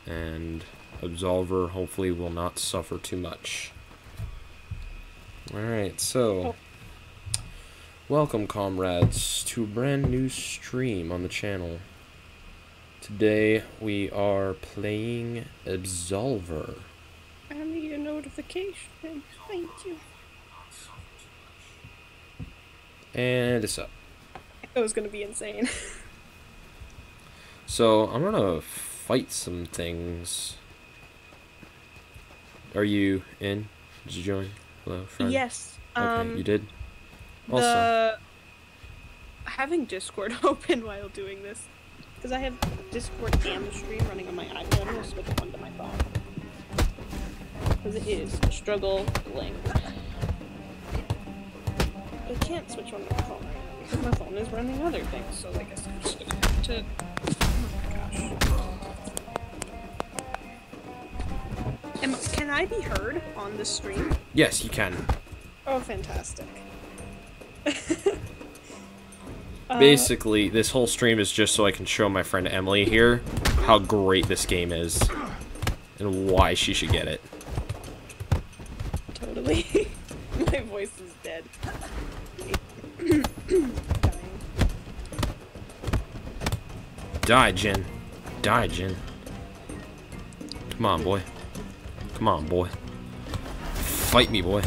and Absolver hopefully will not suffer too much. Alright, so welcome, comrades, to a brand new stream on the channel. Today we are playing Absolver. I need a notification. Thank you. And it's up. It was gonna be insane. So I'm gonna fight some things. Are you in? Did you join? Hello, friend? Yes. Okay, you did? Awesome. Having Discord open while doing this, because I have Discord and the stream running on my iPad. I'm gonna switch one to my phone, because it is struggling. I can't switch one to my phone right now because my phone is running other things. So I guess I'm just gonna have to. Oh my gosh. Can I be heard on this stream? Yes, you can. Oh, fantastic. Basically, this whole stream is just so I can show my friend Emily here how great this game is and why she should get it. Totally. My voice is dead. Die, Jin. Die, Jin. Come on, boy. Come on, boy. Fight me, boy.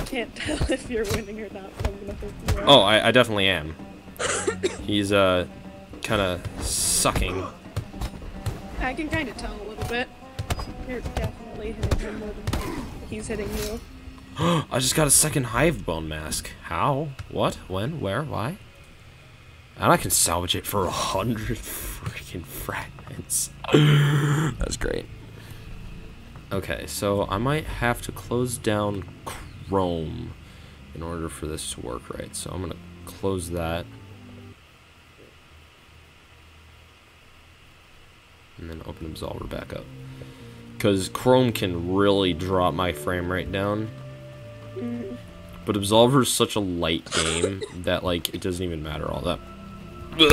Can't tell if you're winning or not, so I'm gonna hope you are. Oh, I definitely am. He's, kind of sucking. I can kind of tell a little bit. You're definitely hitting him more than he's hitting you. I just got a second Hive bone mask. How? What? When? Where? Why? And I can salvage it for 100 freaking fragments. That's great. Okay, so I might have to close down Chrome in order for this to work right. So I'm gonna close that. And then open Absolver back up. Because Chrome can really drop my frame rate down. But Absolver is such a light game that, like, it doesn't even matter all that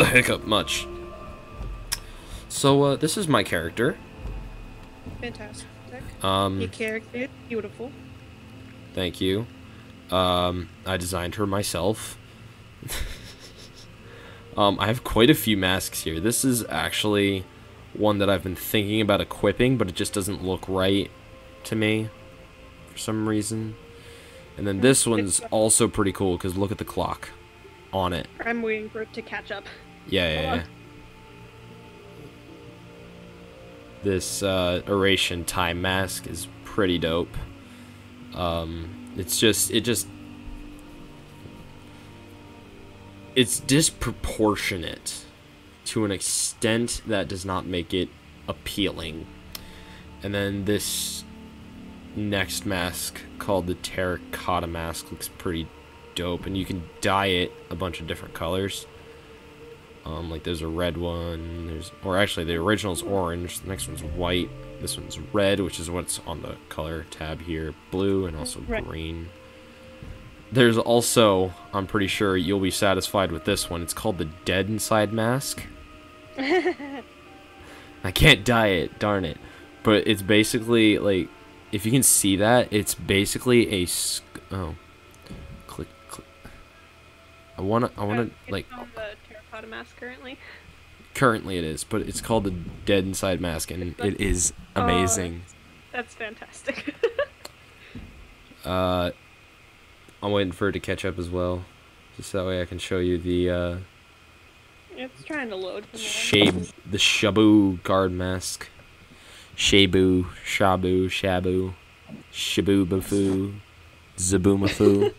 hiccup much. So, this is my character. Fantastic. Your character is beautiful. Thank you. I designed her myself. I have quite a few masks here. This is actually one that I've been thinking about equipping, but it just doesn't look right to me for some reason. And then this one's also pretty cool because look at the clock on it. I'm waiting for it to catch up. Yeah. This Oration time mask is pretty dope. It's disproportionate to an extent that does not make it appealing. And then this next mask called the Terracotta mask looks pretty dope, and you can dye it a bunch of different colors. Like there's a red one, or actually the original's orange, the next one's white, this one's red, which is what's on the color tab here, blue, and also green. There's also, I'm pretty sure you'll be satisfied with this one, it's called the Dead Inside mask. I can't dye it, darn it. But it's basically, like, if you can see that, it's basically a, click. I wanna, like, on the Terracotta mask currently? Currently it is, but it's called the Dead Inside mask, and it is amazing. That's fantastic. I'm waiting for it to catch up as well, just that way I can show you the, It's trying to load. the Shabu guard mask. Shabu, Shabu, Shabu-Bafu, Zabumafu.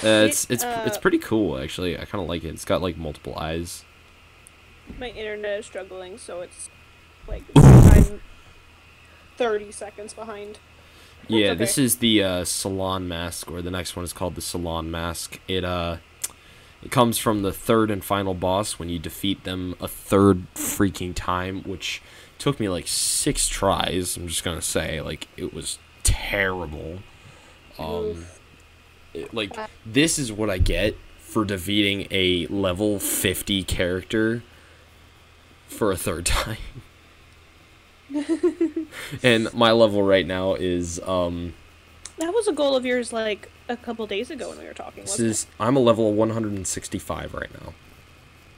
It's pretty cool actually. I kind of like it. It's got like multiple eyes. My internet is struggling, so it's like I'm 30 seconds behind. Yeah, okay. This is the Salon mask, or the next one is called the Salon mask. It comes from the third and final boss when you defeat them a third freaking time, which took me like 6 tries. I'm just gonna say, like, it was terrible. Like, this is what I get for defeating a level 50 character for a third time. And my level right now is, That was a goal of yours, like, a couple days ago when we were talking, wasn't it? I'm a level 165 right now.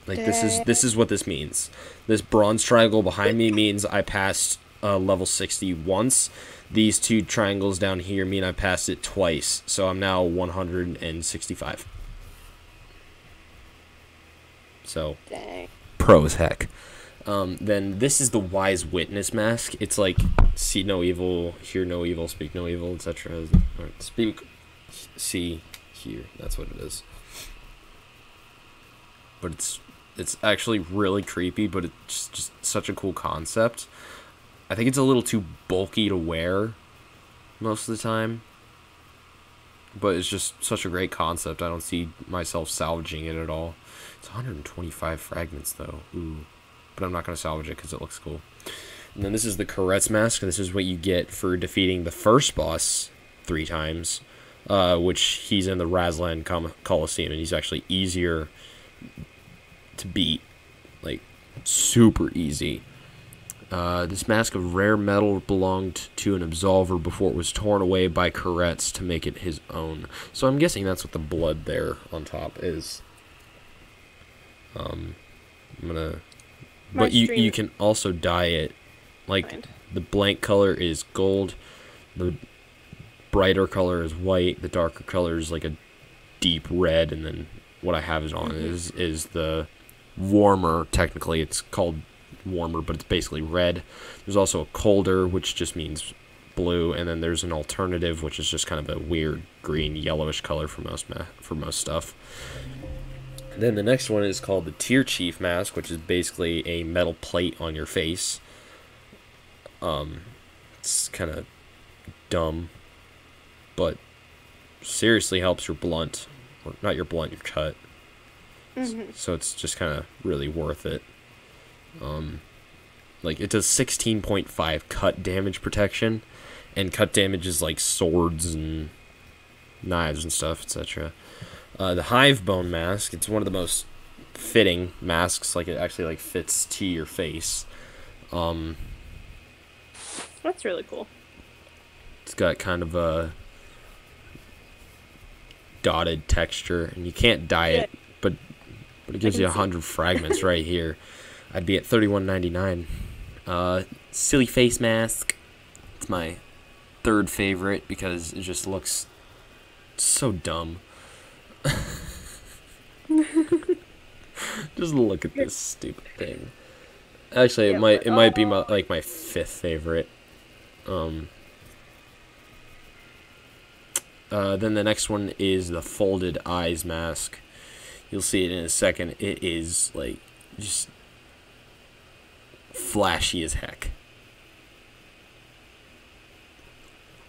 Like, this is what this means. This bronze triangle behind me means I passed level 60 once. These two triangles down here mean I passed it twice. So I'm now 165. So, Dang. pro as heck. Then this is the Wise Witness mask. It's like, see no evil, hear no evil, speak no evil, etc. Speak, see, hear. That's what it is. But it's actually really creepy, but it's just such a cool concept. I think it's a little too bulky to wear most of the time. But it's just such a great concept. I don't see myself salvaging it at all. It's 125 fragments, though. Ooh. But I'm not going to salvage it because it looks cool. And then this is the Comrades mask. This is what you get for defeating the first boss 3 times. Which he's in the Razland Coliseum. And he's actually easier to beat. Like, super easy. This mask of rare metal belonged to an Absolver before it was torn away by Comrades to make it his own. So I'm guessing that's what the blood there on top is. I'm gonna... But you can also dye it. Like, the blank color is gold. The brighter color is white. The darker color is like a deep red. And then what I have is on is the warmer. Technically, it's called warmer, but it's basically red. There's also a colder, which just means blue. And then there's an alternative, which is just kind of a weird green, yellowish color for most stuff. Then the next one is called the Tier Chief mask, which is basically a metal plate on your face. It's kind of dumb, but seriously helps your blunt, or not your blunt, your cut. So it's just kind of really worth it. Like, it does 16.5 cut damage protection, and cut damage is like swords and knives and stuff, etc. The Hive bone mask, it's one of the most fitting masks. Like, it actually like fits to your face. That's really cool. It's got kind of a dotted texture, and you can't dye it, but it gives you 100 fragments right here. I'd be at $31.99. Silly face mask. It's my third favorite because it just looks so dumb. Just look at this stupid thing. Actually, it might be my fifth favorite. Then the next one is the Folded Eyes mask. You'll see it in a second. It is like just flashy as heck.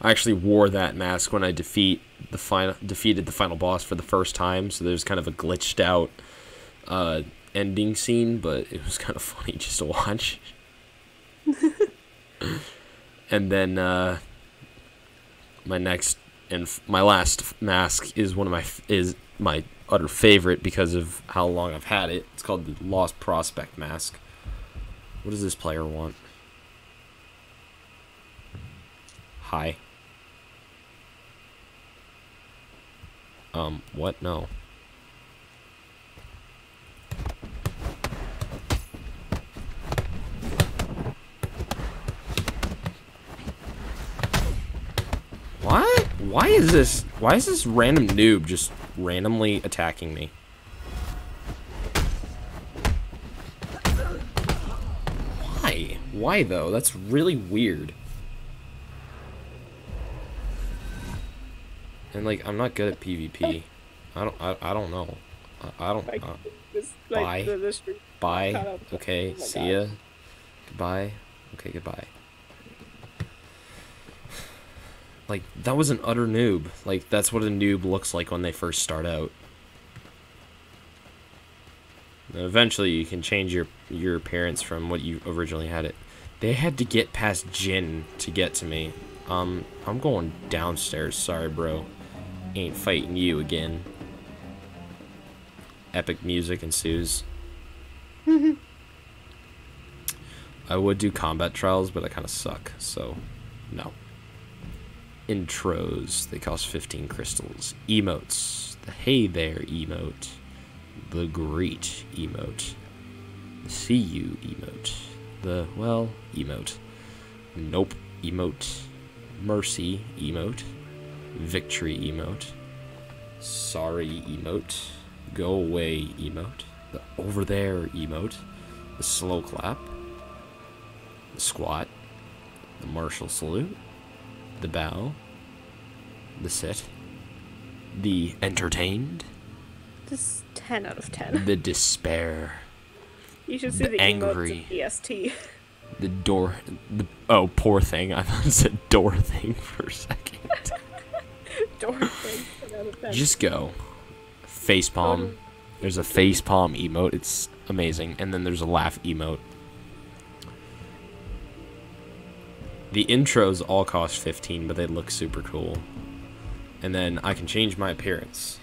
I actually wore that mask when I defeated the final boss for the first time, so there's kind of a glitched out ending scene, but it was kind of funny just to watch. And then my next and my last mask is my utter favorite because of how long I've had it. It's called the Lost Prospect mask. What does this player want? Hi. What? No. What? Why is this random noob just randomly attacking me? Why? Why though? That's really weird. And like, I'm not good at PvP. I don't know. I don't. Bye. Bye. Okay. See ya. Goodbye. Okay. Goodbye. Like, that was an utter noob. Like, that's what a noob looks like when they first start out. And eventually, you can change your appearance from what you originally had it. They had to get past Jin to get to me. I'm going downstairs. Sorry, bro. Ain't fighting you again. Epic music ensues. I would do combat trials, but I kind of suck, so no. Intros, they cost 15 crystals. Emotes, the hey there emote. The great emote. The see you emote. The, well, emote. Nope emote. Mercy emote. Victory emote. Sorry emote. Go away emote. The over there emote. The slow clap. The squat. The martial salute. The bow. The sit. The entertained. Just 10 out of 10. The despair. You should see the angry. emotes of EST. The door. Oh, poor thing. I thought it said door thing for a second. Door thing, 10 out of 10. Just go. Facepalm. There's a facepalm emote. It's amazing. And then there's a laugh emote. The intros all cost 15, but they look super cool. And then I can change my appearance.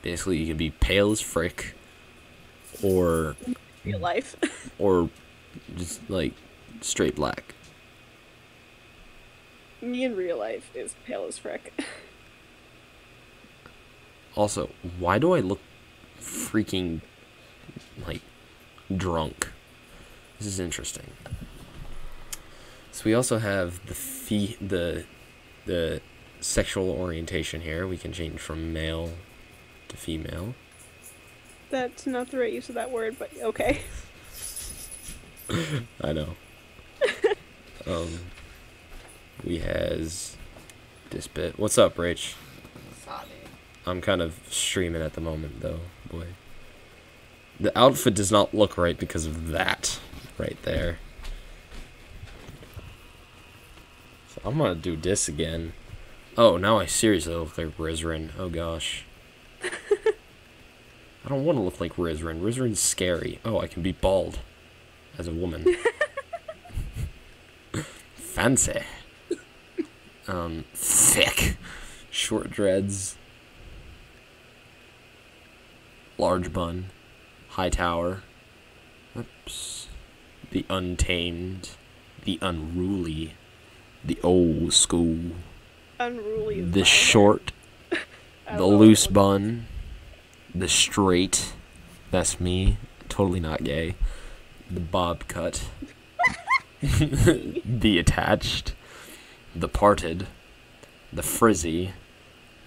Basically, you can be pale as frick, or real life, or just like straight black. Me in real life is pale as frick. Also, why do I look freaking like drunk? This is interesting. So we also have the sexual orientation here. We can change from male to female. That's not the right use of that word, but okay. I know. We has this bit. What's up, Rach? Sorry. I'm kind of streaming at the moment, though, boy. The outfit does not look right because of that right there. So I'm gonna do this again. Oh, now I seriously look like Rizrin. Oh, gosh. I don't want to look like Rizrin. Rizrin's scary. Oh, I can be bald as a woman. Fancy. Thick. Short dreads. Large bun. High tower. Oops. The untamed. The unruly. The old school. Unruly is The my short. hair. The loose bun. The straight. That's me. Totally not gay. The bob cut. The attached. The parted. The frizzy.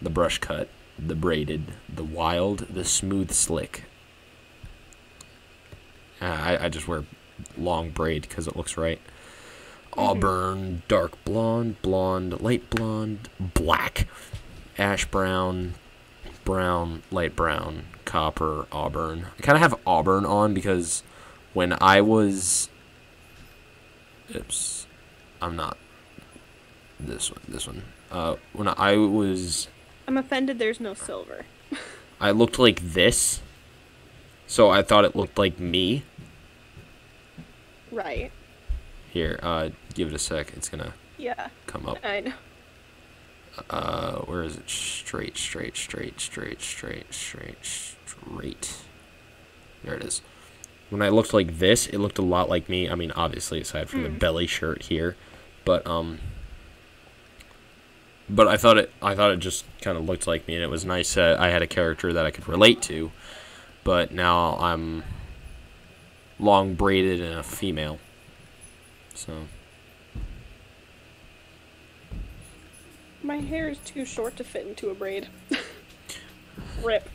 The brush cut. The braided. The wild. The smooth slick. I just wear long braid because it looks right. Auburn, dark blonde, blonde, light blonde, black, ash brown, brown, light brown, copper, auburn. I kind of have auburn on because when I was... Oops. I'm not. This one. When I was... I'm offended there's no silver. I looked like this, so I thought it looked like me. Right. Here, give it a sec. It's gonna come up. I know. Where is it? Straight. There it is. When I looked like this, it looked a lot like me. I mean, obviously, aside from the belly shirt here, but I thought it just kind of looked like me, and it was nice that I had a character that I could relate to. But now I'm long braided and a female, so. My hair is too short to fit into a braid. Rip.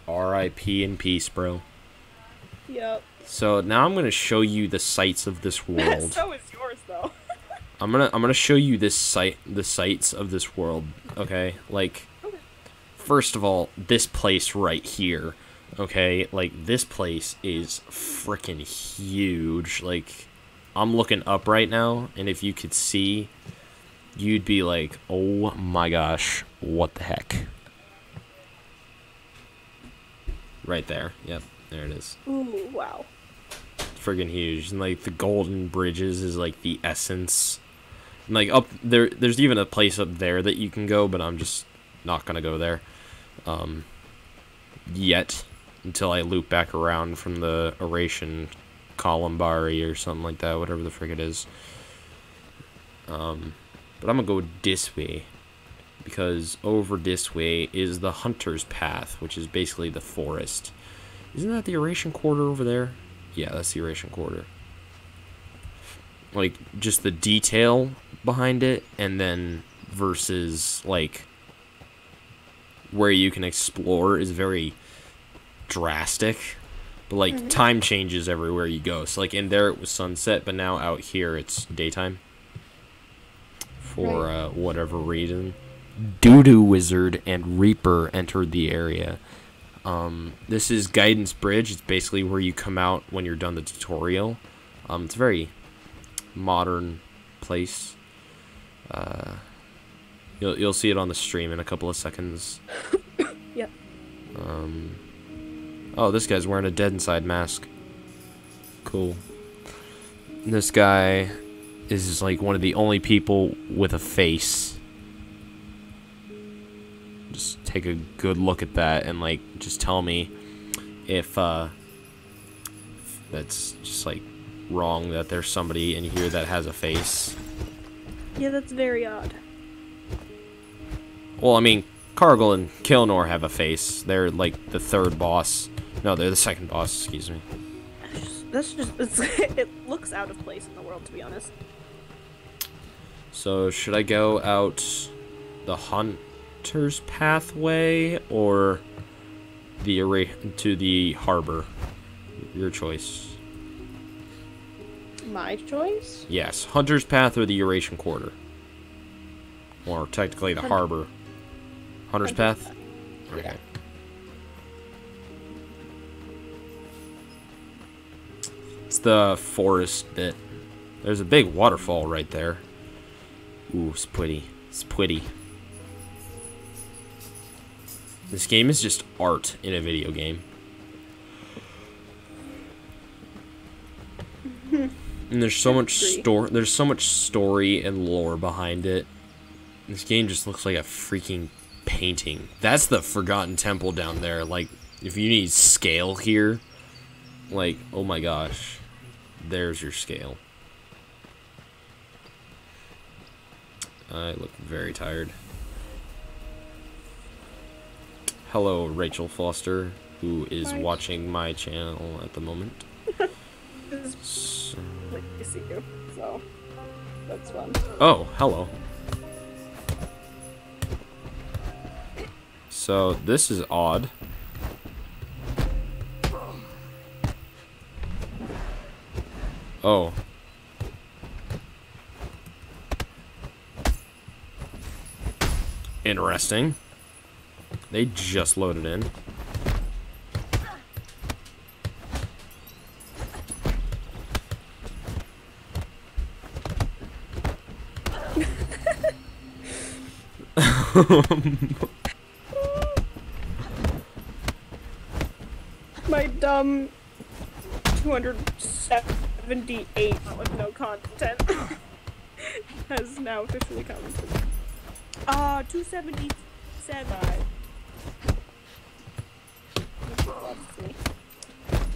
R.I.P. in peace, bro. Yep. So now I'm gonna show you the sights of this world. So is yours, though. I'm gonna show you the sights of this world. Okay, like, first of all, this place right here. Okay, like this place is freaking huge. Like, I'm looking up right now, and if you could see, you'd be like, oh my gosh, what the heck? Right there. Yep, there it is. Ooh, wow. Friggin' huge. And like the golden bridges is like the essence Like, up there, there's even a place up there that you can go, but I'm just not gonna go there. Yet. Until I loop back around from the Oration Columbari or something like that, whatever the frick it is. But I'm gonna go this way. Because over this way is the Hunter's Path, which is basically the forest. Isn't that the Oration Quarter over there? Yeah, that's the Oration Quarter. Like, just the detail behind it, and then versus, like, where you can explore is very drastic. But, like, time changes everywhere you go. So, like, in there it was sunset, but now out here it's daytime. For whatever reason. Doo-Doo Wizard and Reaper entered the area. This is Guidance Bridge. It's basically where you come out when you're done the tutorial. It's a very modern place. You'll see it on the stream in a couple of seconds. Yep. Oh, this guy's wearing a Dead Inside mask. Cool. This guy is like one of the only people with a face. Just take a good look at that and like just tell me if that's just like wrong that there's somebody in here that has a face. Yeah, that's very odd. Well, I mean, Cargill and Kilnor have a face. They're like the third boss. No, they're the second boss, excuse me. That's just it looks out of place in the world, to be honest. So, should I go out the Hunter's Pathway or to the harbor? Your choice. My choice? Yes, Hunter's Path or the Oration Quarter. Or technically the harbor. Hunter's Path? Okay. Yeah. It's the forest bit. There's a big waterfall right there. Ooh, it's pretty. It's pretty. This game is just art in a video game. And there's so much story and lore behind it. This game just looks like a freaking painting. That's the Forgotten Temple down there. Like, if you need scale here, like, oh my gosh. There's your scale. I look very tired. Hello, Rachel Foster, who is watching my channel at the moment. So... Like to see you, so that's fun. Oh, hello. So, this is odd. Oh. Interesting. They just loaded in. My dumb 278 with no content has now officially commented. 277.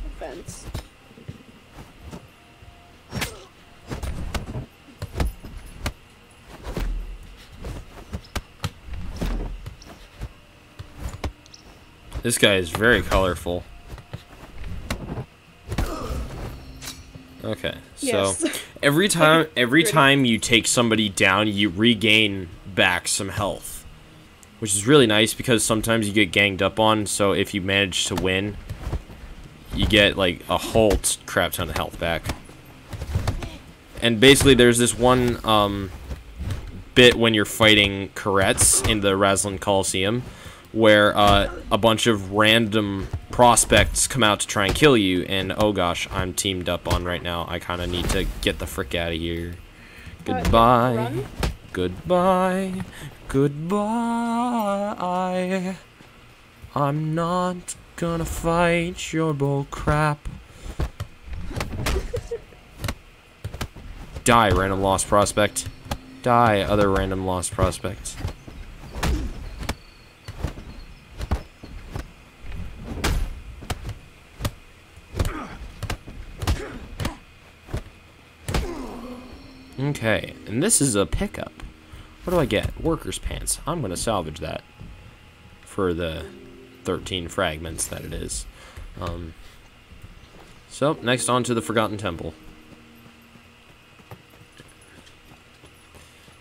Offense. This guy is very colorful. Okay, so Yes. every time you take somebody down, you regain back some health, which is really nice because sometimes you get ganged up on. So if you manage to win, you get like a whole crap ton of health back. And basically, there's this one bit when you're fighting Comrades in the Razlan Coliseum, where a bunch of random prospects come out to try and kill you, and oh gosh, I'm teamed up on right now. I kind of need to get the frick out of here. Goodbye. Goodbye. Goodbye. I'm not gonna fight your bull crap. Die, random lost prospect. Die, other random lost prospects. Okay, and this is a pickup. What do I get? Worker's pants. I'm going to salvage that for the 13 fragments that it is. So, next on to the Forgotten Temple.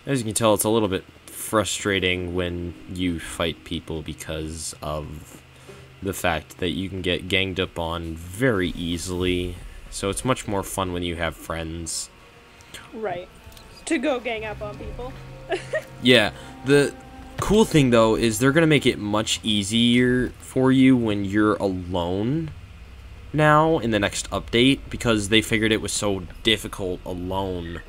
As you can tell, it's a little bit frustrating when you fight people because of the fact that you can get ganged up on very easily. So it's much more fun when you have friends. Right. To go gang up on people. Yeah, the cool thing though is they're gonna make it much easier for you when you're alone now in the next update, because they figured it was so difficult alone.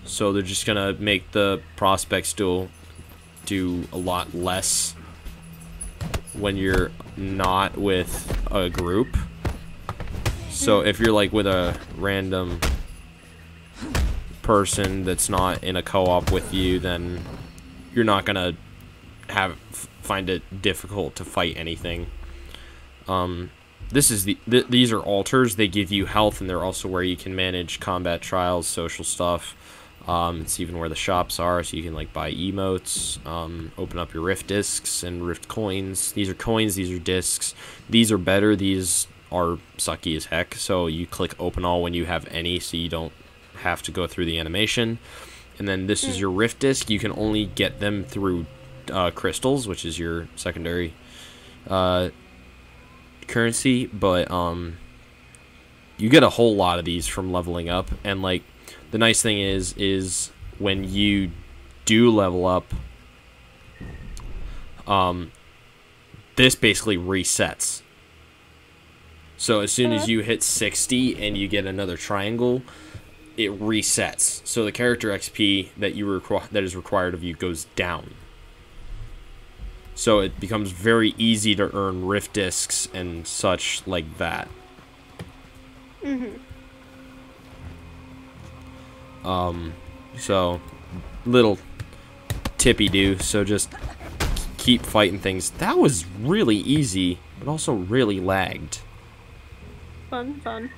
So they're just gonna make the prospects do a lot less when you're not with a group. So if you're like with a random person that's not in a co-op with you, then you're not gonna find it difficult to fight anything. These are altars. They give you health, and they're also where you can manage combat trials, social stuff. It's even where the shops are, so you can like buy emotes, open up your rift discs and rift coins. These are coins, these are discs. These are better, these are sucky as heck, so you click open all when you have any, so you don't have to go through the animation. And then this is your rift disc. You can only get them through crystals, which is your secondary currency, but you get a whole lot of these from leveling up. And like the nice thing is when you do level up, this basically resets. So as soon as you hit 60 and you get another triangle, it resets. So the character XP that is required of you goes down. So it becomes very easy to earn rift discs and such like that. So little tippy do. So just keep fighting things. That was really easy, but also really lagged. Fun.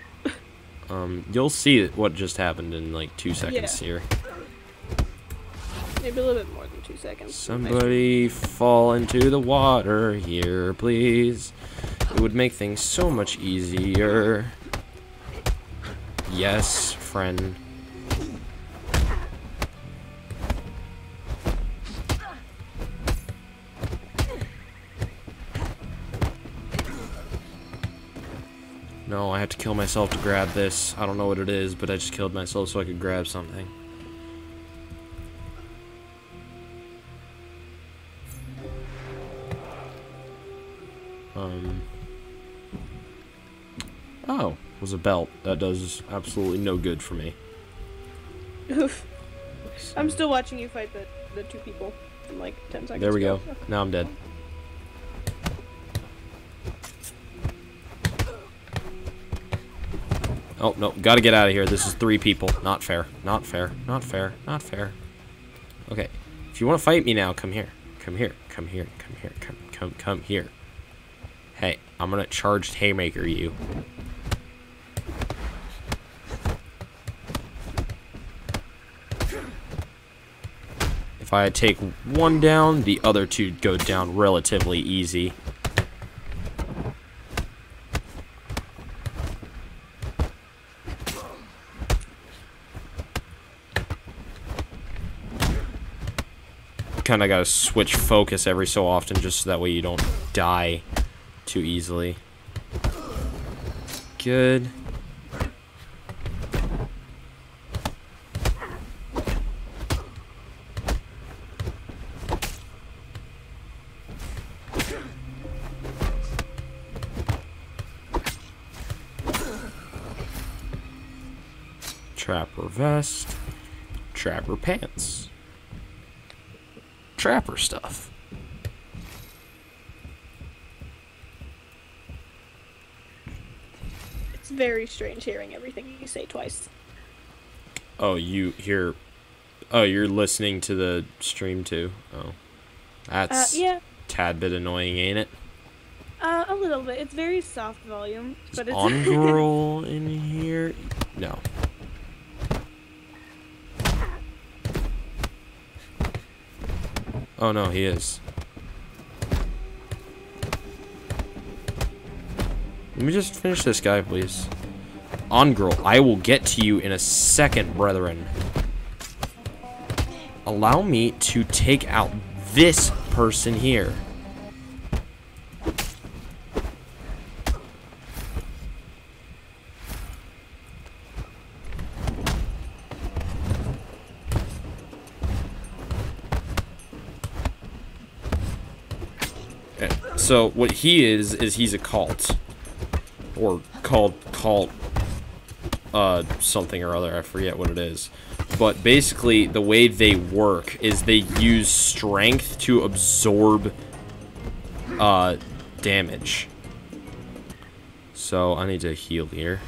You'll see what just happened in like 2 seconds here. Maybe a little bit more than 2 seconds. Somebody fall into the water here, please. It would make things so much easier. Yes, friend. No, I have to kill myself to grab this. I don't know what it is, but I just killed myself so I could grab something. Oh, it was a belt. That does absolutely no good for me. Oof. I'm still watching you fight the two people in like 10 seconds. There we go. Now I'm dead. Oh, no, gotta get out of here. This is 3 people. Not fair. Not fair. Not fair. Not fair. Okay. If you want to fight me now, come here. Come here. Come here. Come here. Come here. Hey, I'm gonna charged haymaker you. If I take one down, the other 2 go down relatively easy. Kind of gotta switch focus every so often just so that way you don't die too easily. Good. Trapper vest. Trapper pants. Trapper stuff. It's very strange hearing everything you say twice. Oh, you hear Oh, you're listening to the stream too? Oh. That's Yeah. tad bit annoying, ain't it? A little bit. It's very soft volume, but it's On girl in here? No. Oh no, he is. Let me just finish this guy, please. On girl, I will get to you in a second, brethren. Allow me to take out this person here. So what he is he's a cult, or cult, something or other. I forget what it is, but basically the way they work is they use strength to absorb damage. So I need to heal here.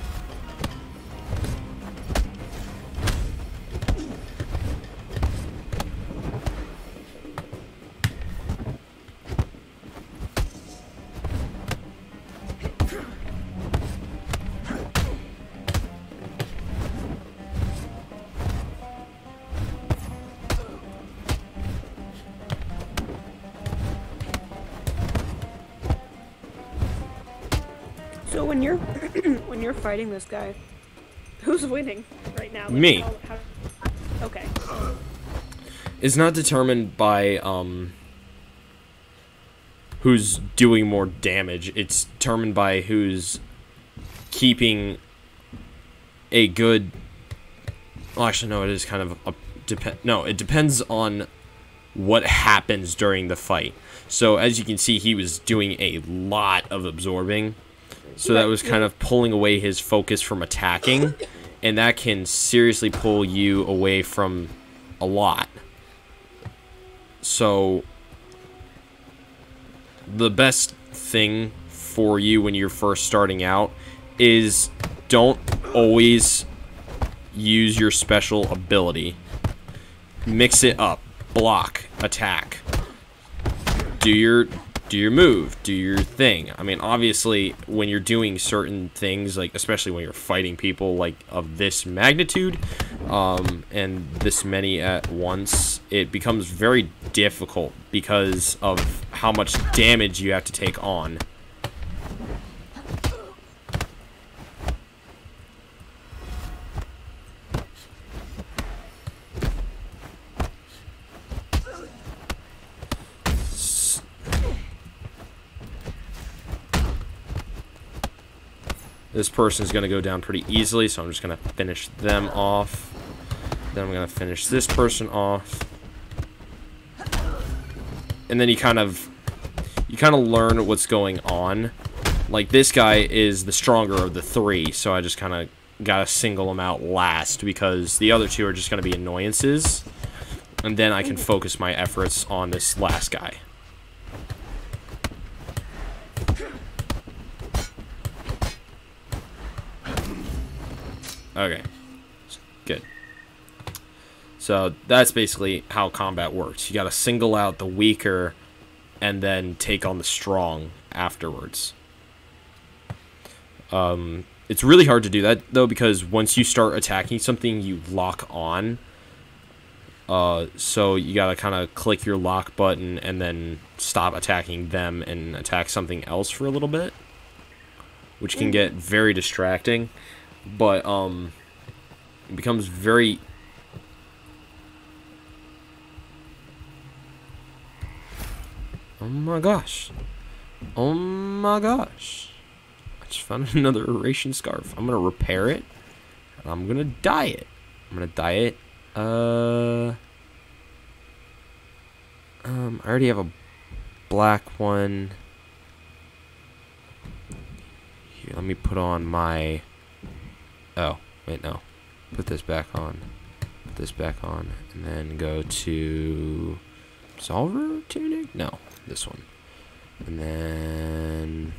So when you're when you're fighting this guy, who's winning right now? Like, Me. Okay. It's not determined by who's doing more damage. It's determined by who's keeping a good. Well, actually, no. It is kind of a No, it depends on what happens during the fight. So as you can see, he was doing a lot of absorbing. So that was kind of pulling away his focus from attacking, and that can seriously pull you away from a lot. So the best thing for you when you're first starting out is don't always use your special ability. Mix it up. Block, attack. Do your move, do your thing. I mean, obviously, when you're doing certain things, like especially when you're fighting people like of this magnitude, and this many at once, it becomes very difficult because of how much damage you have to take on. This person's going to go down pretty easily, so I'm just going to finish them off. Then I'm going to finish this person off. And then you kind of learn what's going on. Like, this guy is the stronger of the three, so I just kind of got to single him out last, because the other two are just going to be annoyances. And then I can focus my efforts on this last guy. Okay, good. So that's basically how combat works. You gotta single out the weaker and then take on the strong afterwards. It's really hard to do that, though, because once you start attacking something, you lock on. So you gotta kind of click your lock button and then stop attacking them and attack something else for a little bit, which can get very distracting. But it becomes very... Oh my gosh. Oh my gosh. I just found another Eurasian scarf. I'm gonna repair it. And I'm gonna dye it. I'm gonna dye it. I already have a black one. Here, let me put on my... Oh, wait, no. Put this back on. Put this back on. And then go to... Absolver tunic? No, this one. And then...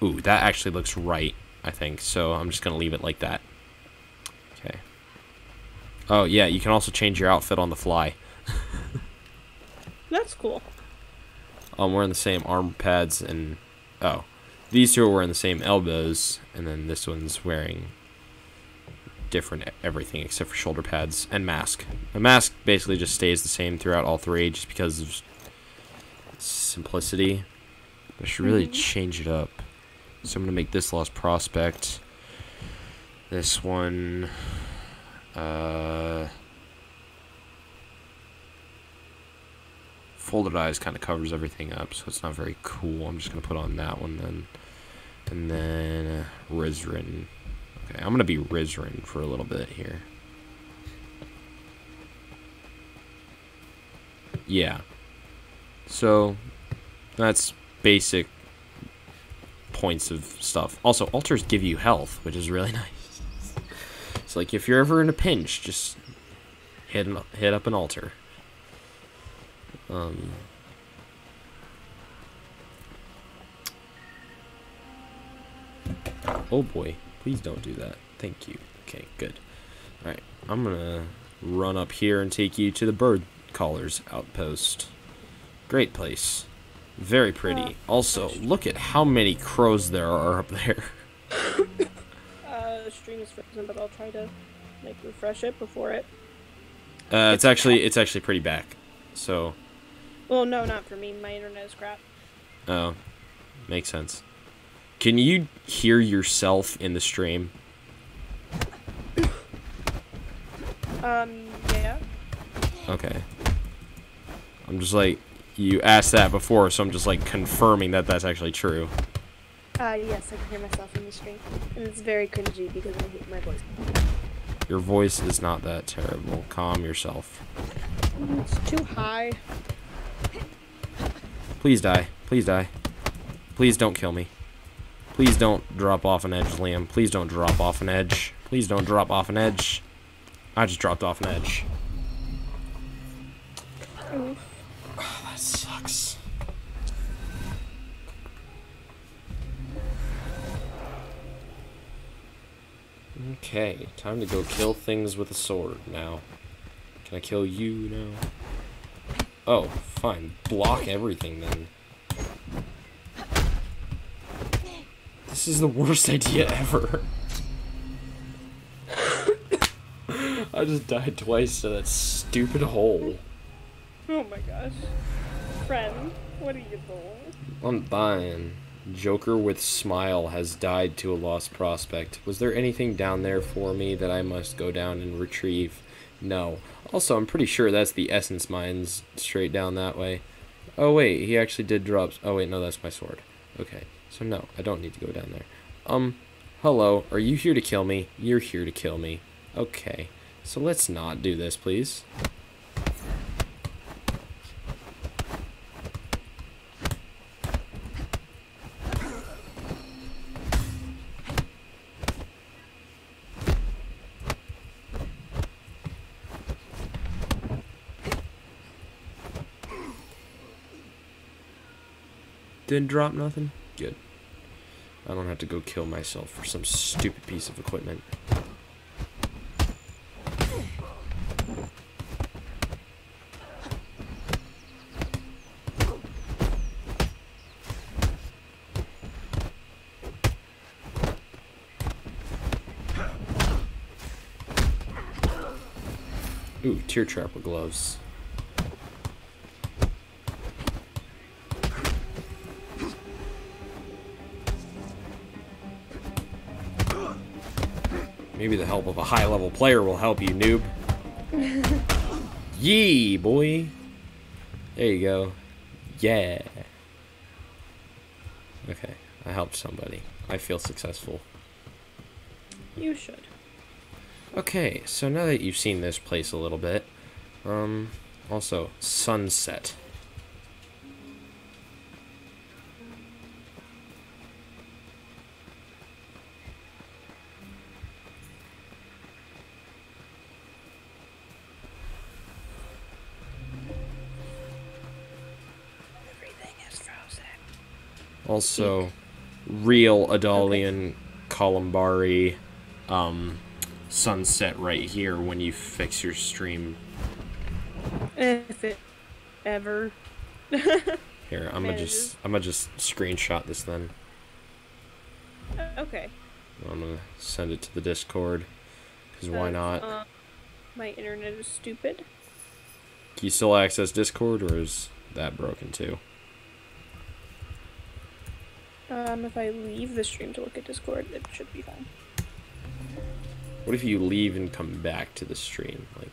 Ooh, that actually looks right, I think. So I'm just going to leave it like that. Okay. Oh, yeah, you can also change your outfit on the fly. That's cool. I'm wearing the same arm pads and... Oh. These two are wearing the same elbows, and then this one's wearing different everything except for shoulder pads and mask. The mask basically just stays the same throughout all three just because of simplicity. But I should really change it up. So I'm going to make this Lost Prospect. This one... Folded Eyes kind of covers everything up, so it's not very cool. I'm just going to put on that one then. And then Rizrin. Okay, I'm going to be Rizrin for a little bit here. Yeah. So, that's basic points of stuff. Also, altars give you health, which is really nice. It's like if you're ever in a pinch, just hit up an altar. Oh boy, please don't do that. Thank you. Okay, good. Alright, I'm gonna run up here and take you to the bird caller's outpost. Great place. Very pretty. Also, look at how many crows there are up there. The stream is frozen, but I'll try to like refresh it before it. It's actually pretty back. So. Well, no, not for me. My internet is crap. Oh, makes sense. Can you hear yourself in the stream? Yeah. Okay. I'm just like, you asked that before, so I'm just like confirming that that's actually true. Yes, I can hear myself in the stream. And it's very cringy because I hate my voice. Your voice is not that terrible. Calm yourself. It's too high. Please die. Please die. Please don't kill me. Please don't drop off an edge, Liam. Please don't drop off an edge. Please don't drop off an edge. I just dropped off an edge. Oh, that sucks. Okay, time to go kill things with a sword now. Can I kill you now? Oh, fine. Block everything then. This is the worst idea ever. I just died twice to that stupid hole. Oh my gosh. Friend, what are you doing? I'm dying. Joker with smile has died to a lost prospect. Was there anything down there for me that I must go down and retrieve? No. Also, I'm pretty sure that's the essence mines straight down that way. Oh wait, he actually did drop... Oh wait, no, that's my sword. Okay, so no, I don't need to go down there. Hello, are you here to kill me? You're here to kill me. Okay, so let's not do this, please. Didn't drop nothing? Good. I don't have to go kill myself for some stupid piece of equipment. Ooh, tear trapper gloves. Maybe the help of a high-level player will help you, noob. Yee, boy. There you go. Yeah. Okay, I helped somebody. I feel successful. You should. Okay, so now that you've seen this place a little bit, also, sunset. Also, real Adalian Columbari sunset right here when you fix your stream. If it ever. Here, I'm gonna just screenshot this then. Okay. I'm gonna send it to the Discord, because why not? My internet is stupid. Can you still access Discord, or is that broken too? If I leave the stream to look at Discord, it should be fine. What if you leave and come back to the stream? Like,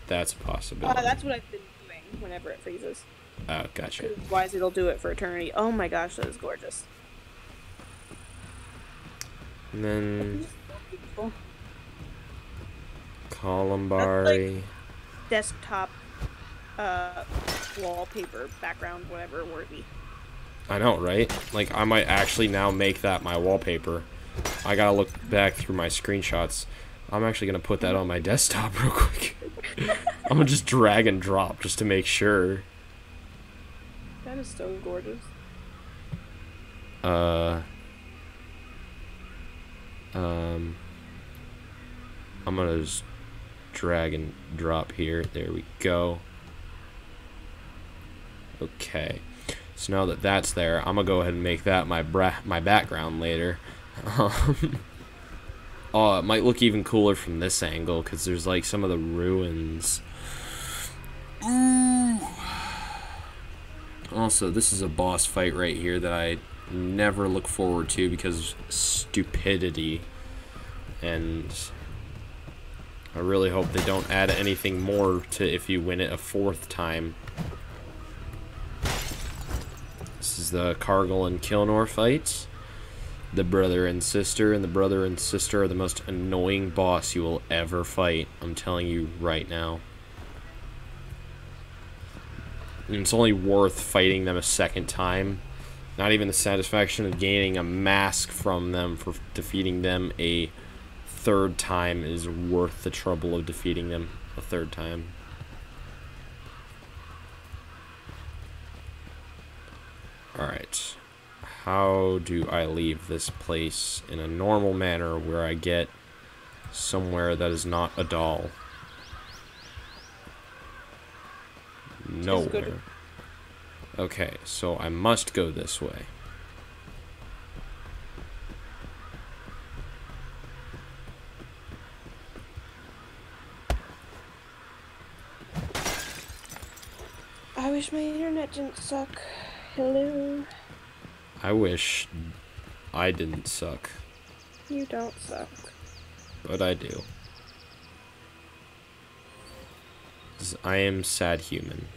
that's a possibility. That's what I've been doing whenever it freezes. Oh, gotcha. Otherwise, it'll do it for eternity. Oh my gosh, that is gorgeous. And then Cool. Columbari. Like desktop wallpaper background, whatever worthy. I know, right? Like, I might actually now make that my wallpaper. I gotta look back through my screenshots. I'm actually gonna put that on my desktop real quick. I'm gonna just drag and drop just to make sure. That is so gorgeous. I'm gonna just drag and drop here. There we go. Okay. So now that that's there, I'm gonna go ahead and make that my background later. Oh, it might look even cooler from this angle because there's like some of the ruins. Ooh. Also, this is a boss fight right here that I never look forward to because of stupidity, and I really hope they don't add anything more to if you win it a 4th time. This is the Cargill and Kilnor fight. The brother and sister, and the brother and sister are the most annoying boss you will ever fight. I'm telling you right now. And it's only worth fighting them a 2nd time. Not even the satisfaction of gaining a mask from them for defeating them a 3rd time is worth the trouble of defeating them a 3rd time. Alright. How do I leave this place in a normal manner where I get somewhere that is not a doll? Nowhere. Okay, so I must go this way. I wish my internet didn't suck. Hello. I wish I didn't suck. You don't suck. But I do. 'Cause I am sad human.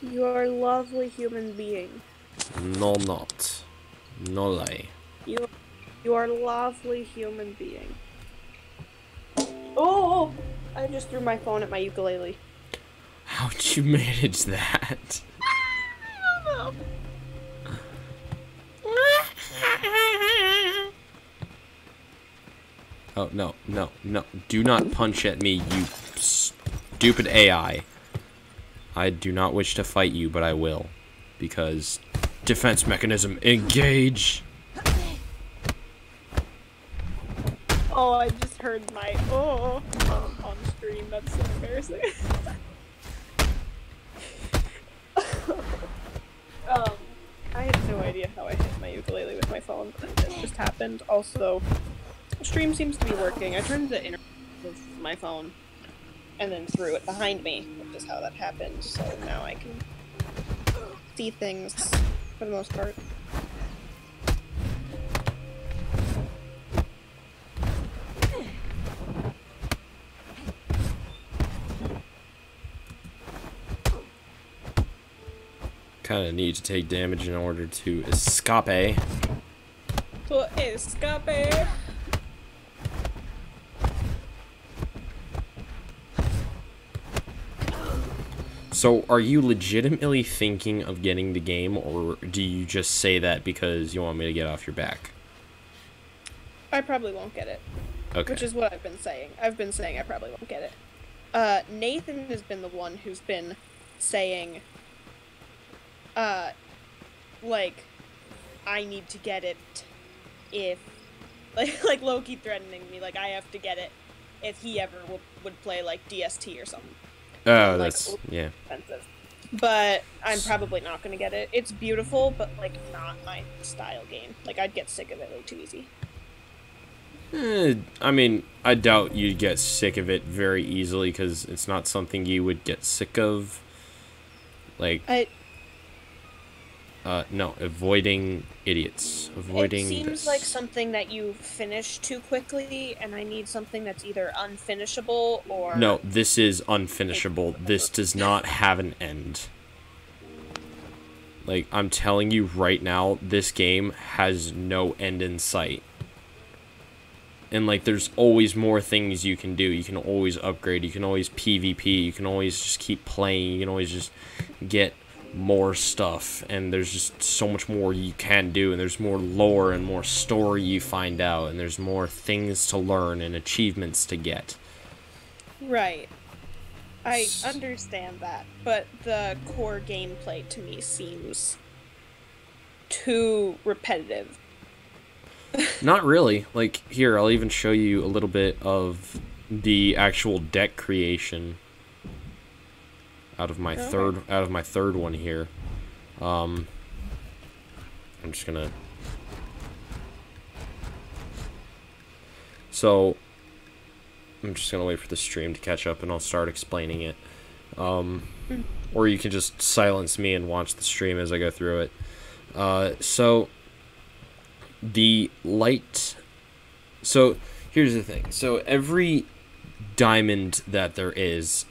You are a lovely human being. No, not. No lie. You are a lovely human being. Oh! I just threw my phone at my ukulele. How'd you manage that? I don't know. Oh, no, no, no. Do not punch at me, you stupid AI. I do not wish to fight you, but I will. Because defense mechanism, engage! Oh, I just heard my on stream. That's so embarrassing. I had no idea how I hit my ukulele with my phone. It just happened. Also, stream seems to be working. I turned the internet of my phone and then threw it behind me, which is how that happened. So now I can see things for the most part. Kind of need to take damage in order to escape. To escape. So, are you legitimately thinking of getting the game, or do you just say that because you want me to get off your back? I probably won't get it. Okay. Which is what I've been saying. I've been saying I probably won't get it. Nathan has been the one who's been saying, like, I need to get it if, like Loki threatening me, like, I have to get it if he ever would play like DST or something. Oh, Like, that's yeah. expensive. But I'm probably not gonna get it. It's beautiful, but like not my style game. Like I'd get sick of it way too easy. I mean, I doubt you'd get sick of it very easily because it's not something you would get sick of. Like, no, avoiding idiots. Avoiding It seems this. like something that you finish too quickly, and I need something that's either unfinishable or... No, this is unfinishable. This does not have an end. Like, I'm telling you right now, this game has no end in sight. And, like, there's always more things you can do. You can always upgrade. You can always PvP. You can always just keep playing. You can always just get more stuff. And there's just so much more you can do. And there's more lore and more story you find out. And there's more things to learn and achievements to get. Right. I understand that. But the core gameplay to me seems too repetitive. Not really. Like, here, I'll even show you a little bit of the actual deck creation out of my third one here. I'm just gonna... So, I'm just gonna wait for the stream to catch up and I'll start explaining it. Or you can just silence me and watch the stream as I go through it. So... The light... So, here's the thing. So, every diamond that there is,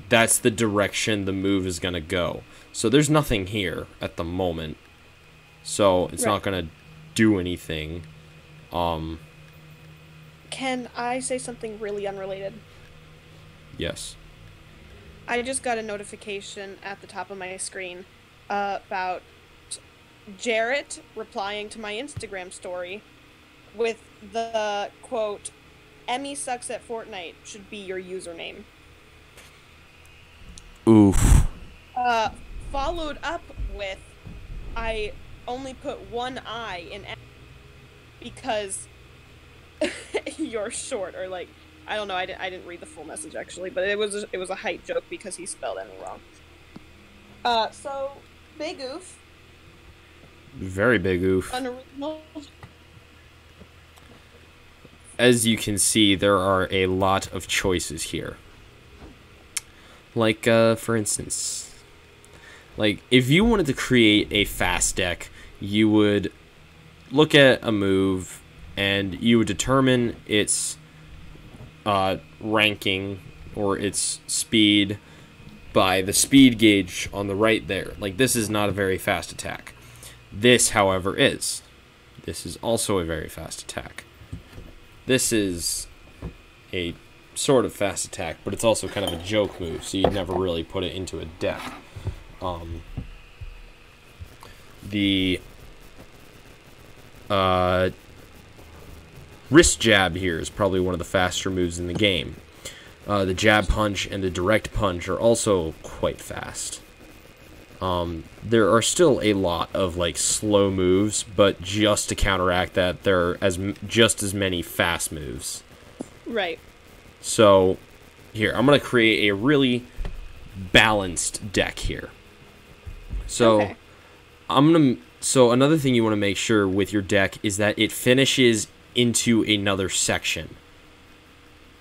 that's the direction the move is going to go. So, there's nothing here at the moment. So, it's not going to do anything. Can I say something really unrelated? Yes. I just got a notification at the top of my screen about... Jarrett replying to my Instagram story with the quote, "Emmy sucks at Fortnite should be your username." Oof. Followed up with, "I only put one I in Emmy because you're short," or like, I don't know, I didn't read the full message actually, but it was a hype joke because he spelled Emmy wrong. So, big oof. Very big oof. Unoriginal. As you can see, there are a lot of choices here. Like, for instance, like, if you wanted to create a fast deck, you would look at a move, and you would determine its ranking, or its speed, by the speed gauge on the right there. Like, this is not a very fast attack. This, however, is. This is also a very fast attack. This is a sort of fast attack, but it's also kind of a joke move, so you'd never really put it into a deck. The wrist jab here is probably one of the faster moves in the game. The jab punch and the direct punch are also quite fast. There are still a lot of, like, slow moves, but just to counteract that, there are just as many fast moves. Right. So, here, I'm going to create a really balanced deck here. So, okay. So, another thing you want to make sure with your deck is that it finishes into another section.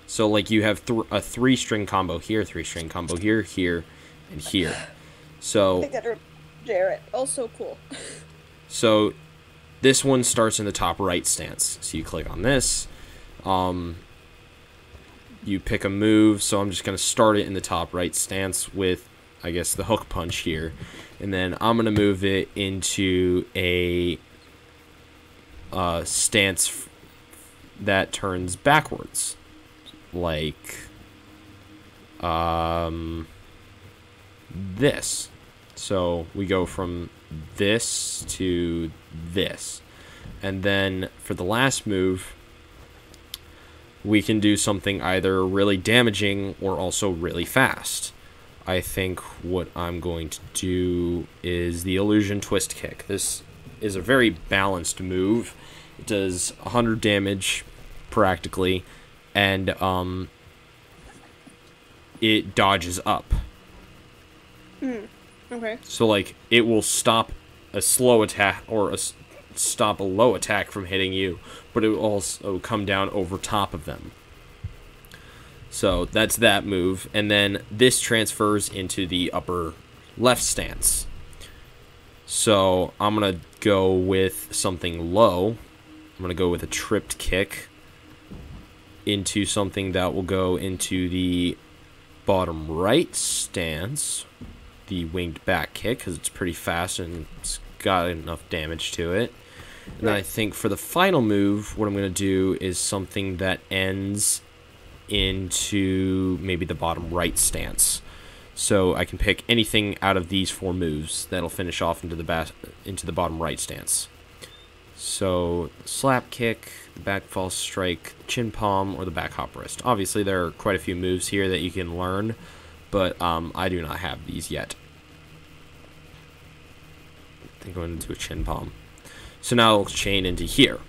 So, like, you have a 3-string combo here, 3-string combo here, here, and here. So, Jarrett, also cool. So, this one starts in the top right stance. So you click on this. You pick a move. So I'm just going to start it in the top right stance with, I guess, the hook punch here. And then I'm going to move it into a stance that turns backwards. Like, this. So we go from this to this. And then for the last move, we can do something either really damaging or also really fast. I think what I'm going to do is the illusion twist kick. This is a very balanced move. It does 100 damage practically, and it dodges up. Okay. So, like, it will stop a slow attack or stop a low attack from hitting you, but it will also come down over top of them. So that's that move. And then this transfers into the upper left stance. So I'm going to go with something low. I'm going to go with a tripped kick into something that will go into the bottom right stance. The winged back kick, because it's pretty fast and it's got enough damage to it. And then I think for the final move, what I'm going to do is something that ends into maybe the bottom right stance. So I can pick anything out of these 4 moves that'll finish off into the bottom right stance. So slap kick, back false strike, chin palm, or the back hop wrist. Obviously there are quite a few moves here that you can learn, but I do not have these yet. I think going into a chin palm. So now I'll chain into here.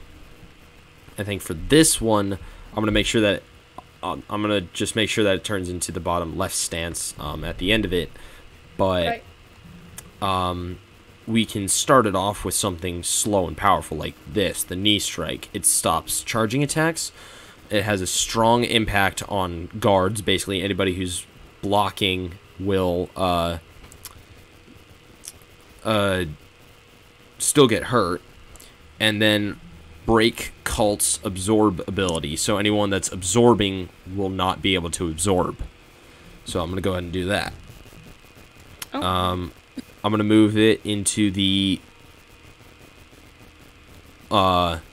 I think for this one, I'm going to make sure that it turns into the bottom left stance at the end of it. But we can start it off with something slow and powerful like this, the knee strike. It stops charging attacks. It has a strong impact on guards. Basically, anybody who's blocking will still get hurt. And then break cult's absorb ability. So anyone that's absorbing will not be able to absorb. So I'm going to go ahead and do that. Oh. I'm going to move it into the upper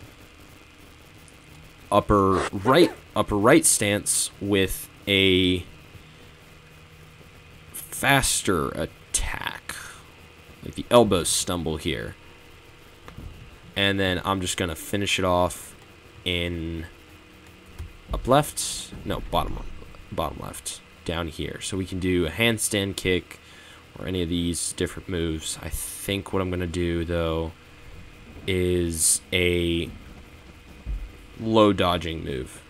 right stance with a faster attack. Like the elbow stumble here. And then I'm just going to finish it off in up left. No, bottom left. Down here. So we can do a handstand kick or any of these different moves. I think what I'm going to do, though, is a low dodging move.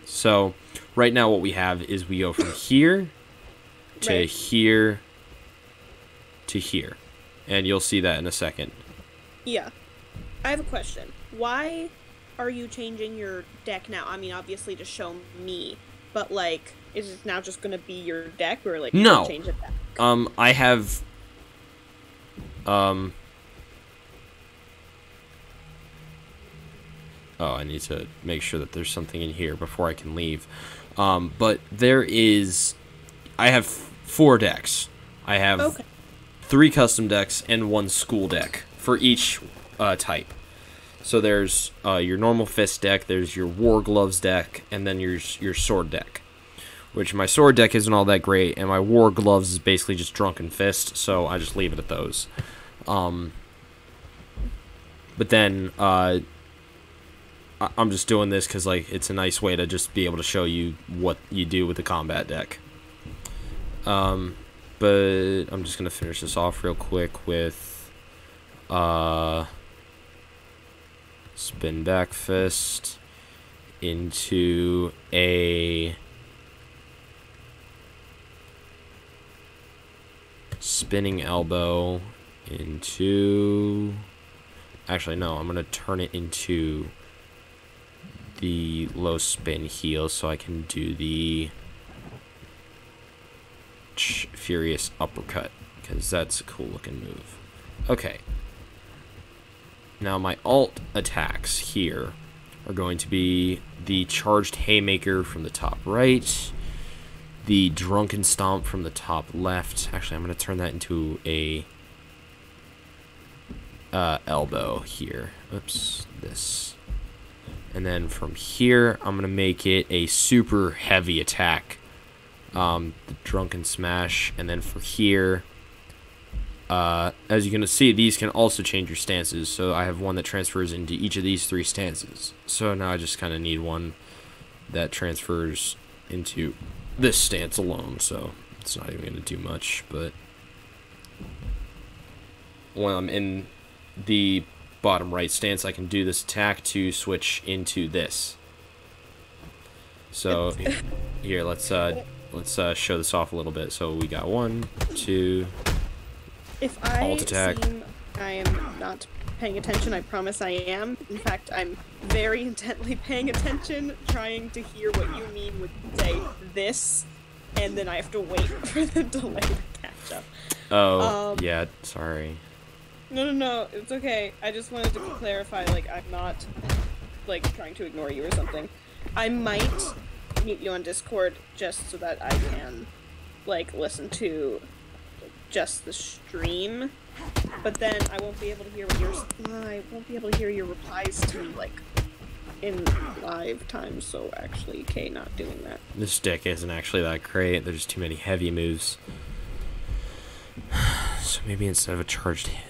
So right now what we have is we go from here to here to here. And you'll see that in a second. Yeah. I have a question. Why are you changing your deck now? I mean, obviously to show me, but like, is it now just gonna be your deck, or like no? Change the deck? I have Oh, I need to make sure that there's something in here before I can leave. But I have 4 decks. I have 3 custom decks and 1 school deck for each type. So there's your normal fist deck, there's your war gloves deck, and then your sword deck. Which my sword deck isn't all that great, and my war gloves is basically just drunken fist, so I just leave it at those. But then I'm just doing this because like it's a nice way to just be able to show you what you do with the combat deck. But I'm just gonna finish this off real quick with spin back fist into a spinning elbow into... Actually, no, I'm going to turn it into the low spin heel so I can do the furious uppercut, because that's a cool looking move. Okay. Now my alt attacks here are going to be the charged haymaker from the top right, the drunken stomp from the top left. Actually, I'm going to turn that into a elbow here. Oops, this. And then from here, I'm going to make it a super heavy attack. The drunken smash. And then for here, as you're going to see, these can also change your stances. So I have one that transfers into each of these 3 stances. So now I just kind of need one that transfers into this stance alone. So it's not even going to do much. But when I'm in the bottom right stance, I can do this attack to switch into this. So here, let's let's show this off a little bit. So we got 1, 2. If I Alt attack. seem I am not paying attention, I promise I am. In fact, I'm very intently paying attention, trying to hear what you mean with, say, this, and then I have to wait for the delay to catch up. Oh, yeah, sorry. No, it's okay. I just wanted to clarify, like, I'm not, like, trying to ignore you or something. I might mute you on Discord just so that I can, like, listen to just the stream, but then I won't be able to hear your replies to me, like, in live time, so actually, okay, not doing that. This deck isn't actually that great. There's too many heavy moves. So maybe instead of a charged hit,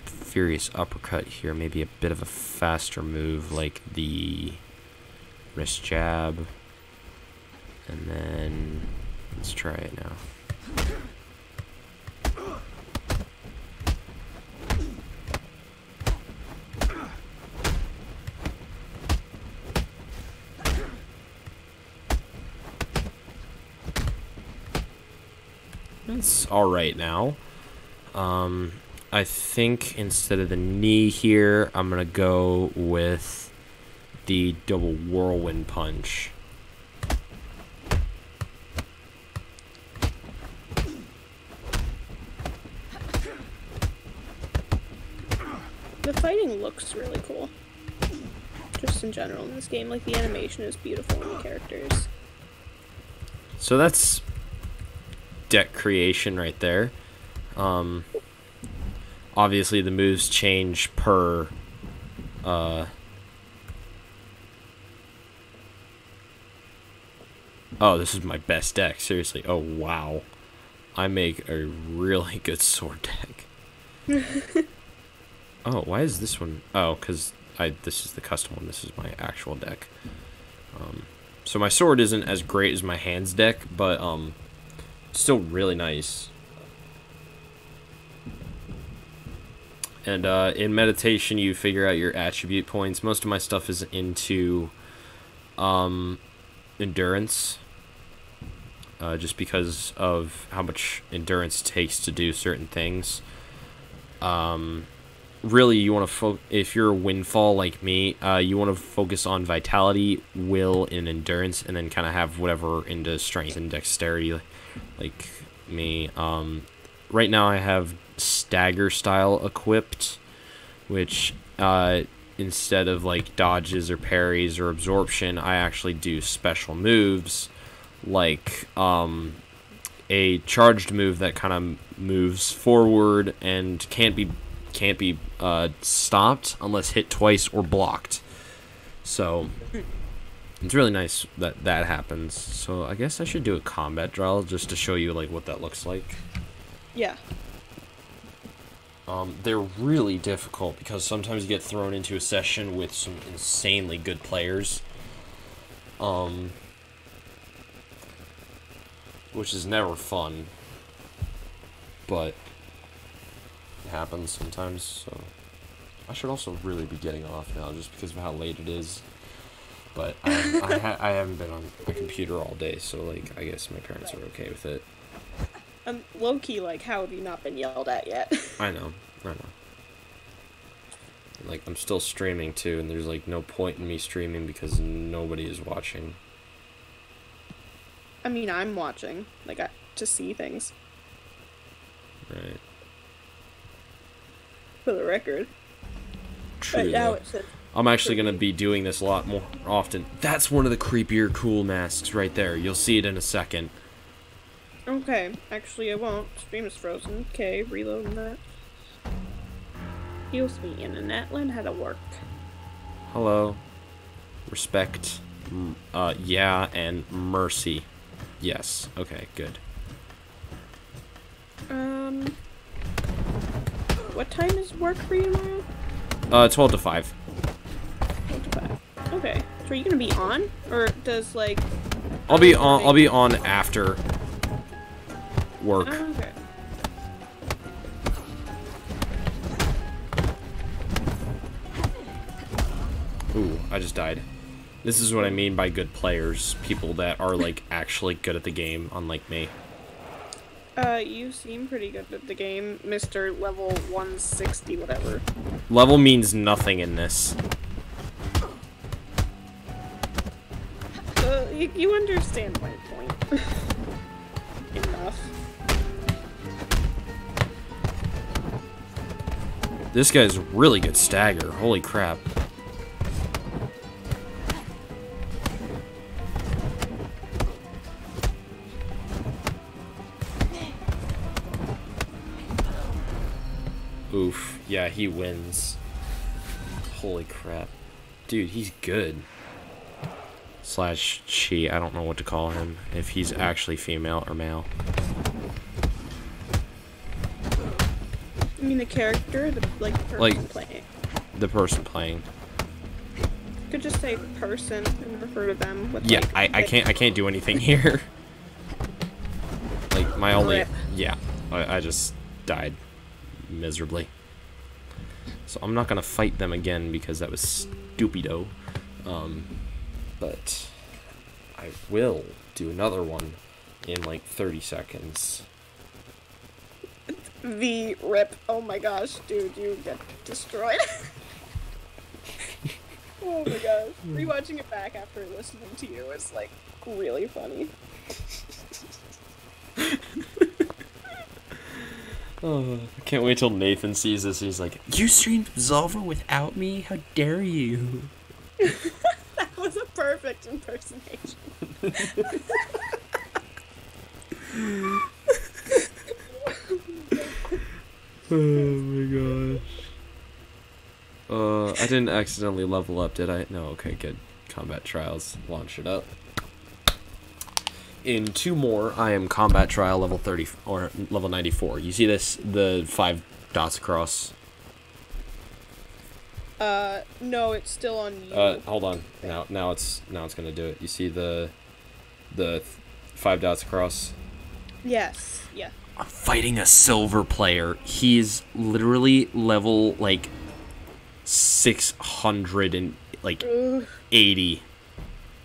furious uppercut here, maybe a bit of a faster move like the wrist jab, and then let's try it now. It's alright now. I think instead of the knee here, I'm gonna go with the double whirlwind punch. The fighting looks really cool. Just in general in this game, like, the animation is beautiful in the characters. So that's deck creation right there. Obviously the moves change per oh, this is my best deck, seriously. Oh wow, I make a really good sword deck. Oh, why is this one? Oh, because this is the custom one. This is my actual deck. So my sword isn't as great as my hands deck, but still really nice. And in meditation, you figure out your attribute points. Most of my stuff is into endurance, just because of how much endurance it takes to do certain things. Really, you want to if you're a windfall like me, you want to focus on vitality, will, and endurance, and then kind of have whatever into strength and dexterity, like me. Right now, I have stagger style equipped, which instead of like dodges or parries or absorption, I actually do special moves, like a charged move that kind of moves forward and can't be stopped unless hit twice or blocked. So it's really nice that that happens. So I guess I should do a combat drill just to show you like what that looks like. Yeah. They're really difficult because sometimes you get thrown into a session with some insanely good players, which is never fun, but it happens sometimes. So I should also really be getting off now just because of how late it is. But I haven't been on my computer all day, so like I guess my parents are okay with it. Low-key, like, how have you not been yelled at yet? I know. Like, I'm still streaming, too, and there's, like, no point in me streaming because nobody is watching. I mean, I'm watching, like, to see things. Right. For the record. True, Right now though. it says I'm actually going to be doing this a lot more often. That's one of the creepier cool masks right there. You'll see it in a second. Okay, actually I won't. Stream is frozen. Okay, reloading that. Excuse me, internet. Learn how to work. Hello. Respect. Yeah, and mercy. Yes. Okay, good. What time is work for you tomorrow? 12 to 5. 12 to 5. Okay. So are you gonna be on? Or does, like... I'll be on after work. Oh, okay. Ooh, I just died. This is what I mean by good players. People that are, like, actually good at the game, unlike me. You seem pretty good at the game, Mr. Level 160, whatever. Level means nothing in this. You understand my point. Enough. This guy's really good stagger. Holy crap. Oof. Yeah, he wins. Holy crap. Dude, he's good. Slash she, I don't know what to call him. If he's actually female or male. You mean the character, the person playing? The person playing. You could just say person and refer to them with, Yeah, like, I can't do anything here. Like my only Rip. yeah, I just died miserably. So I'm not gonna fight them again because that was stupido. But I will do another one in like 30 seconds. The rip. Oh my gosh, dude, you get destroyed. Oh my gosh. Rewatching it back after listening to you is, like, really funny. Oh, I can't wait till Nathan sees this. He's like, "You streamed Absolver without me? How dare you?" That was a perfect impersonation. Oh my gosh. I didn't accidentally level up, did I? No, okay, good. Combat Trials. Launch it up. In 2 more, I am Combat Trial level 30, or level 94. You see this? The 5 dots across? No, it's still on you. Hold on. Now it's gonna do it. You see the 5 dots across? Yes, yeah. I'm fighting a silver player. He's literally level, like, 600 and, like, 80.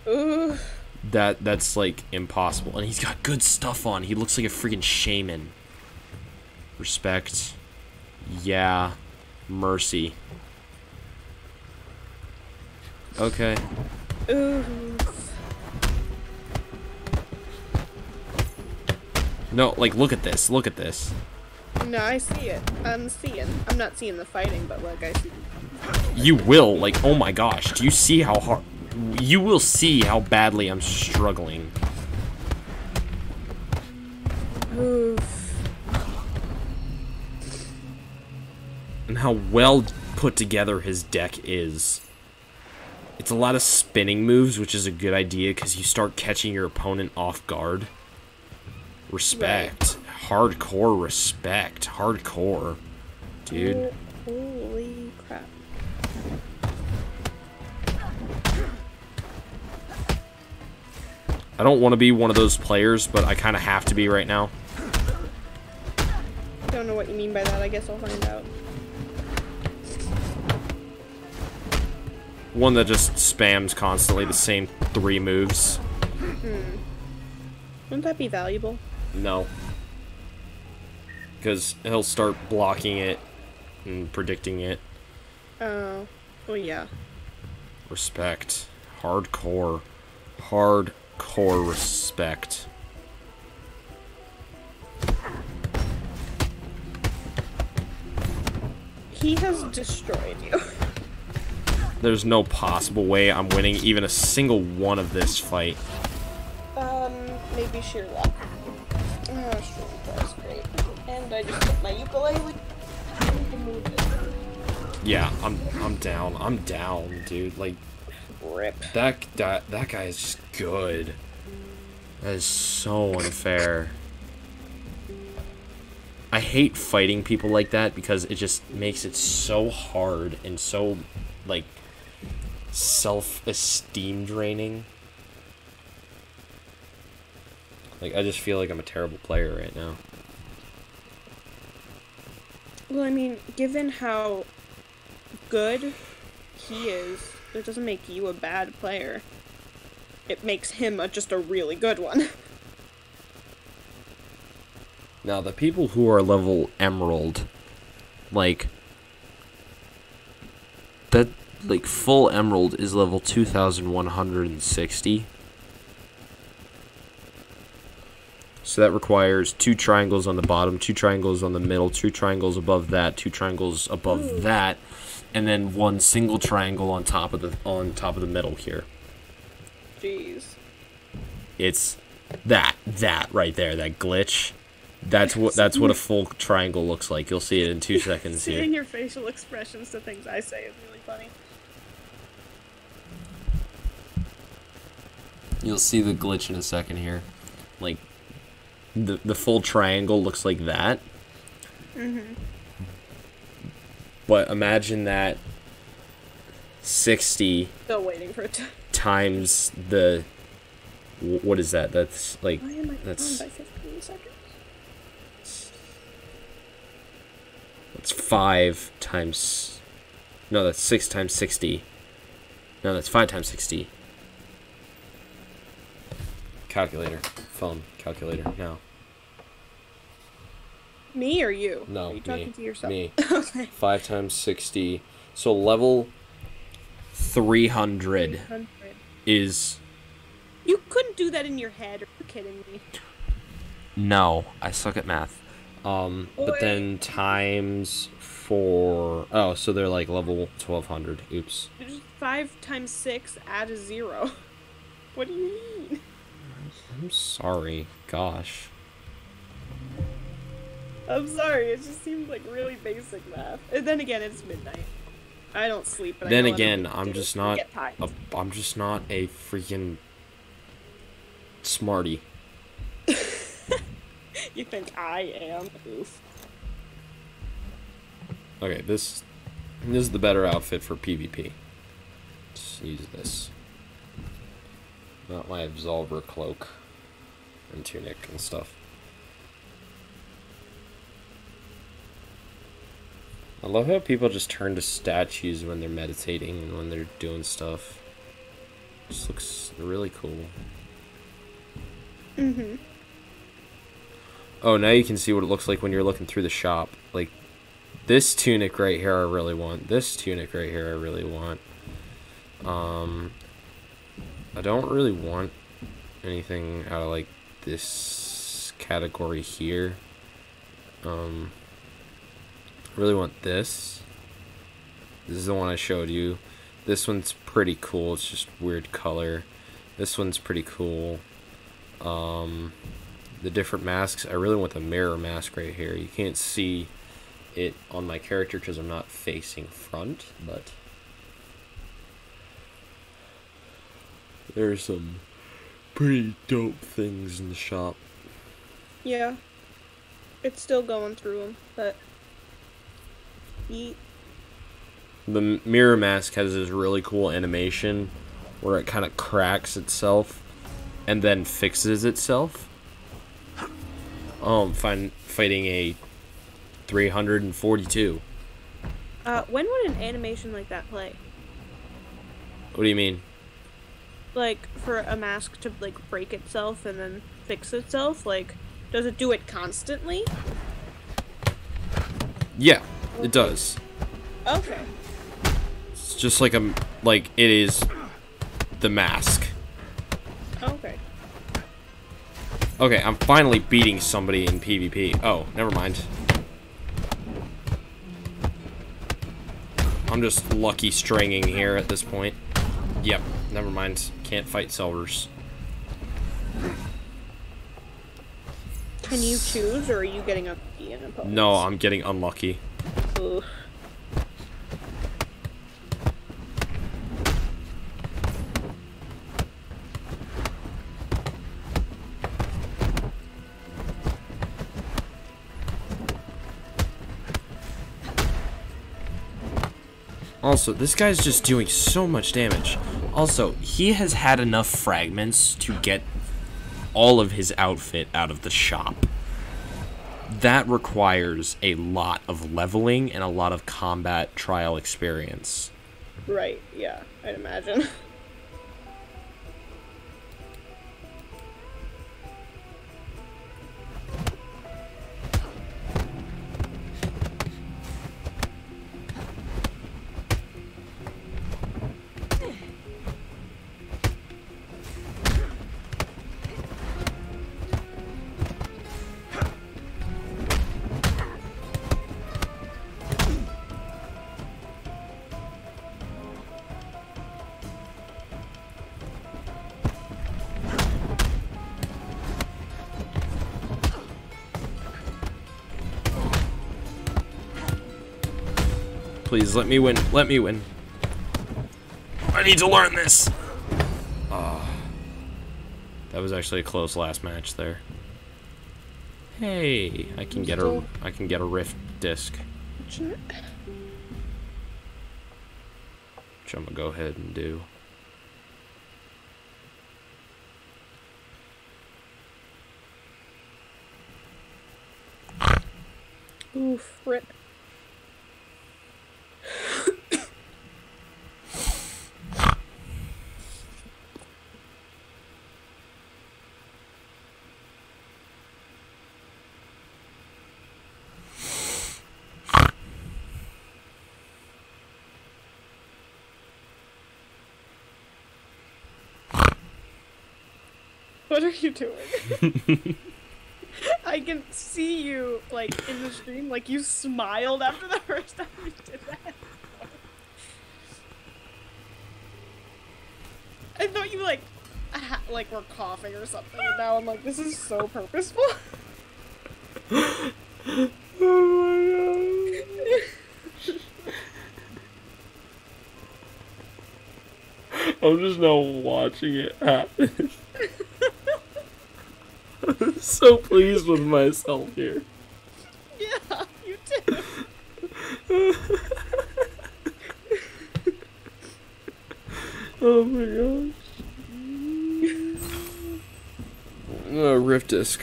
Ugh. That's, like, impossible. And he's got good stuff on. He looks like a freaking shaman. Respect. Yeah. Mercy. Okay. Ooh. No, like, look at this. Look at this. No, I see it. I'm not seeing the fighting, but, like, I see. You will, like, oh my gosh. Do you see how hard... You will see how badly I'm struggling. Oof. And how well put together his deck is. It's a lot of spinning moves, which is a good idea because you start catching your opponent off guard. Respect. Right. Hardcore respect. Hardcore. Dude. Holy crap. I don't want to be one of those players, but I kind of have to be right now. Don't know what you mean by that. I guess I'll find out. One that just spams constantly the same 3 moves. Wouldn't that be valuable? No. Because he'll start blocking it and predicting it. Oh. Well, yeah. Respect. Hardcore. Hardcore respect. He has destroyed you. There's no possible way I'm winning even a single one of this fight. Maybe sheer luck. Oh, sure, that's great. And I just hit my ukulele. Yeah, I'm down. I'm down, dude. Like, rip. That guy is just good. That is so unfair. I hate fighting people like that because it just makes it so hard and so, like, self-esteem draining. Like, I just feel like I'm a terrible player right now. Well, I mean, given how good he is It doesn't make you a bad player. It makes him just a really good one. Now, the people who are level Emerald, like, that, like, full Emerald is level 2,160. So that requires 2 triangles on the bottom, 2 triangles on the middle, 2 triangles above that, 2 triangles above that, and then 1 single triangle on top of the middle here. Jeez. It's that right there, that glitch. That's what a full triangle looks like. You'll see it in 2 seconds here. Seeing your facial expressions to things I say is really funny. You'll see the glitch in a second here. Like, the full triangle looks like that. Mm-hmm. But imagine that 60 Still waiting for it to... times the... What is that? That's like... Why am I that's on by 15 seconds? That's 5 times... No, that's 6 times 60. No, that's 5 times 60. Calculator. Phone. Calculator. Now. Me or you? No, Are you talking to yourself? Me. Okay. 5 times 60. So level 300 is... You couldn't do that in your head. Are you kidding me? No, I suck at math. But then times 4... Oh, so they're like level 1200. Oops. Just 5 times 6, add a 0. What do you mean? I'm sorry. Gosh. I'm sorry, it just seemed like really basic math. And then again, it's midnight. I don't sleep. But Then I know again, other I'm people just do. not. Get tired. I'm just not a freaking smarty. You think I am? Oof. Okay, this is the better outfit for PvP. Let's use this. Not my Absolver cloak and tunic and stuff. I love how people just turn to statues when they're meditating and when they're doing stuff. Just looks really cool. Mm-hmm. Oh, now you can see what it looks like when you're looking through the shop. Like, this tunic right here I really want. This tunic right here I really want. I don't really want anything out of, like, this category here. I really want this. This is the one I showed you. This one's pretty cool. It's just weird color. This one's pretty cool. The different masks. I really want the mirror mask right here. You can't see it on my character because I'm not facing front, but there's some pretty dope things in the shop. Yeah. It's still going through them, but... Yeet. The mirror mask has this really cool animation where it kind of cracks itself and then fixes itself. Fighting a 342. When would an animation like that play? What do you mean? Like, for a mask to, like, break itself and then fix itself? Like, does it do it constantly? Yeah, it does. Okay. It's just like it is the mask. Okay. Okay, I'm finally beating somebody in PvP. Oh, never mind. I'm just lucky stringing here at this point. Yep, never mind. Can't fight Selvers. Can you choose, or are you getting a P in opponents? No, I'm getting unlucky. Ugh. Also, this guy's just doing so much damage. Also, he has had enough fragments to get all of his outfit out of the shop. That requires a lot of leveling and a lot of combat trial experience. Right, yeah, I'd imagine. Please, let me win. Let me win. I need to learn this. That was actually a close last match there. Hey, I can get a rift disc. Which I'm gonna go ahead and do. Oof, rip. What are you doing? I can see you, like, in the stream, like, you smiled after the first time you did that. I thought you, like, were coughing or something, and now I'm like, this is so purposeful. Oh my god. I'm just now watching it happen. I'm so pleased with myself here. Yeah, you did. Oh my gosh. Rift disc.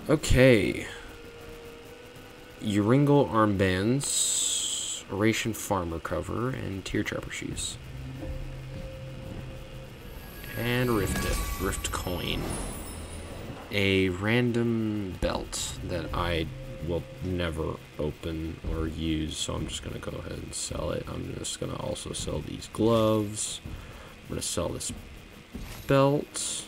Okay. Uringle armbands, Oration farmer cover, and Tear Trapper shoes. And rift coin. A random belt that I will never open or use, so I'm just gonna go ahead and sell it. I'm just gonna also sell these gloves. I'm gonna sell this belt.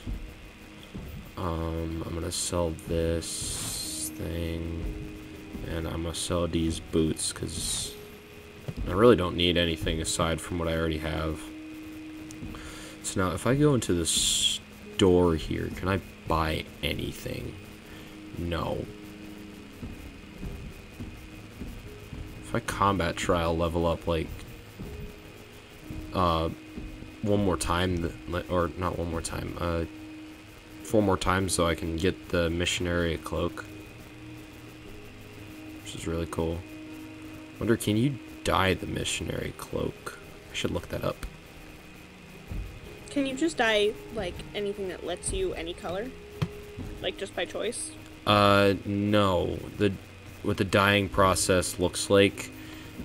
I'm gonna sell this thing, and I'm gonna sell these boots because I really don't need anything aside from what I already have. So now, if I go into the store here, can I buy anything? No. If I combat trial level up, like, one more time, or not one more time, 4 more times so I can get the missionary cloak. Which is really cool. Wonder, can you dye the missionary cloak? I should look that up. Can you just dye, like, anything that lets you any color? Like, just by choice? No. What the dyeing process looks like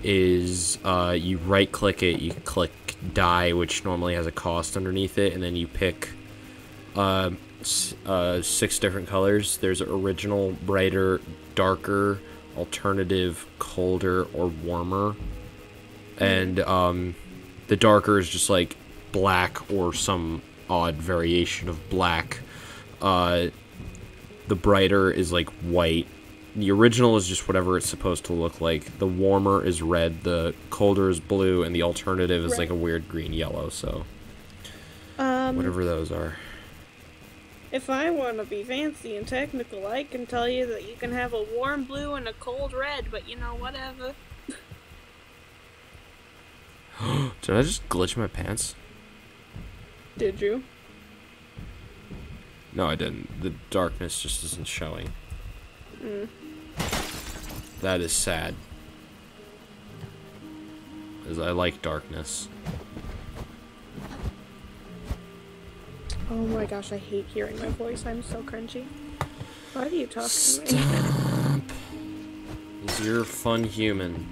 is, you right-click it, you click dye, which normally has a cost underneath it, and then you pick, 6 different colors. There's original, brighter, darker, alternative, colder, or warmer. And, the darker is just, like, black or some odd variation of black. The brighter is like white. The original is just whatever it's supposed to look like. The warmer is red, the colder is blue, and the alternative is like a weird green yellow, so whatever those are. If I want to be fancy and technical, I can tell you that you can have a warm blue and a cold red, but you know, whatever. Did I just glitch my pants? Did you? No, I didn't. The darkness just isn't showing. That is sad. Because I like darkness. Oh my gosh, I hate hearing my voice. I'm so cringy. Why do you talk to me? Stop. Because you're a fun human.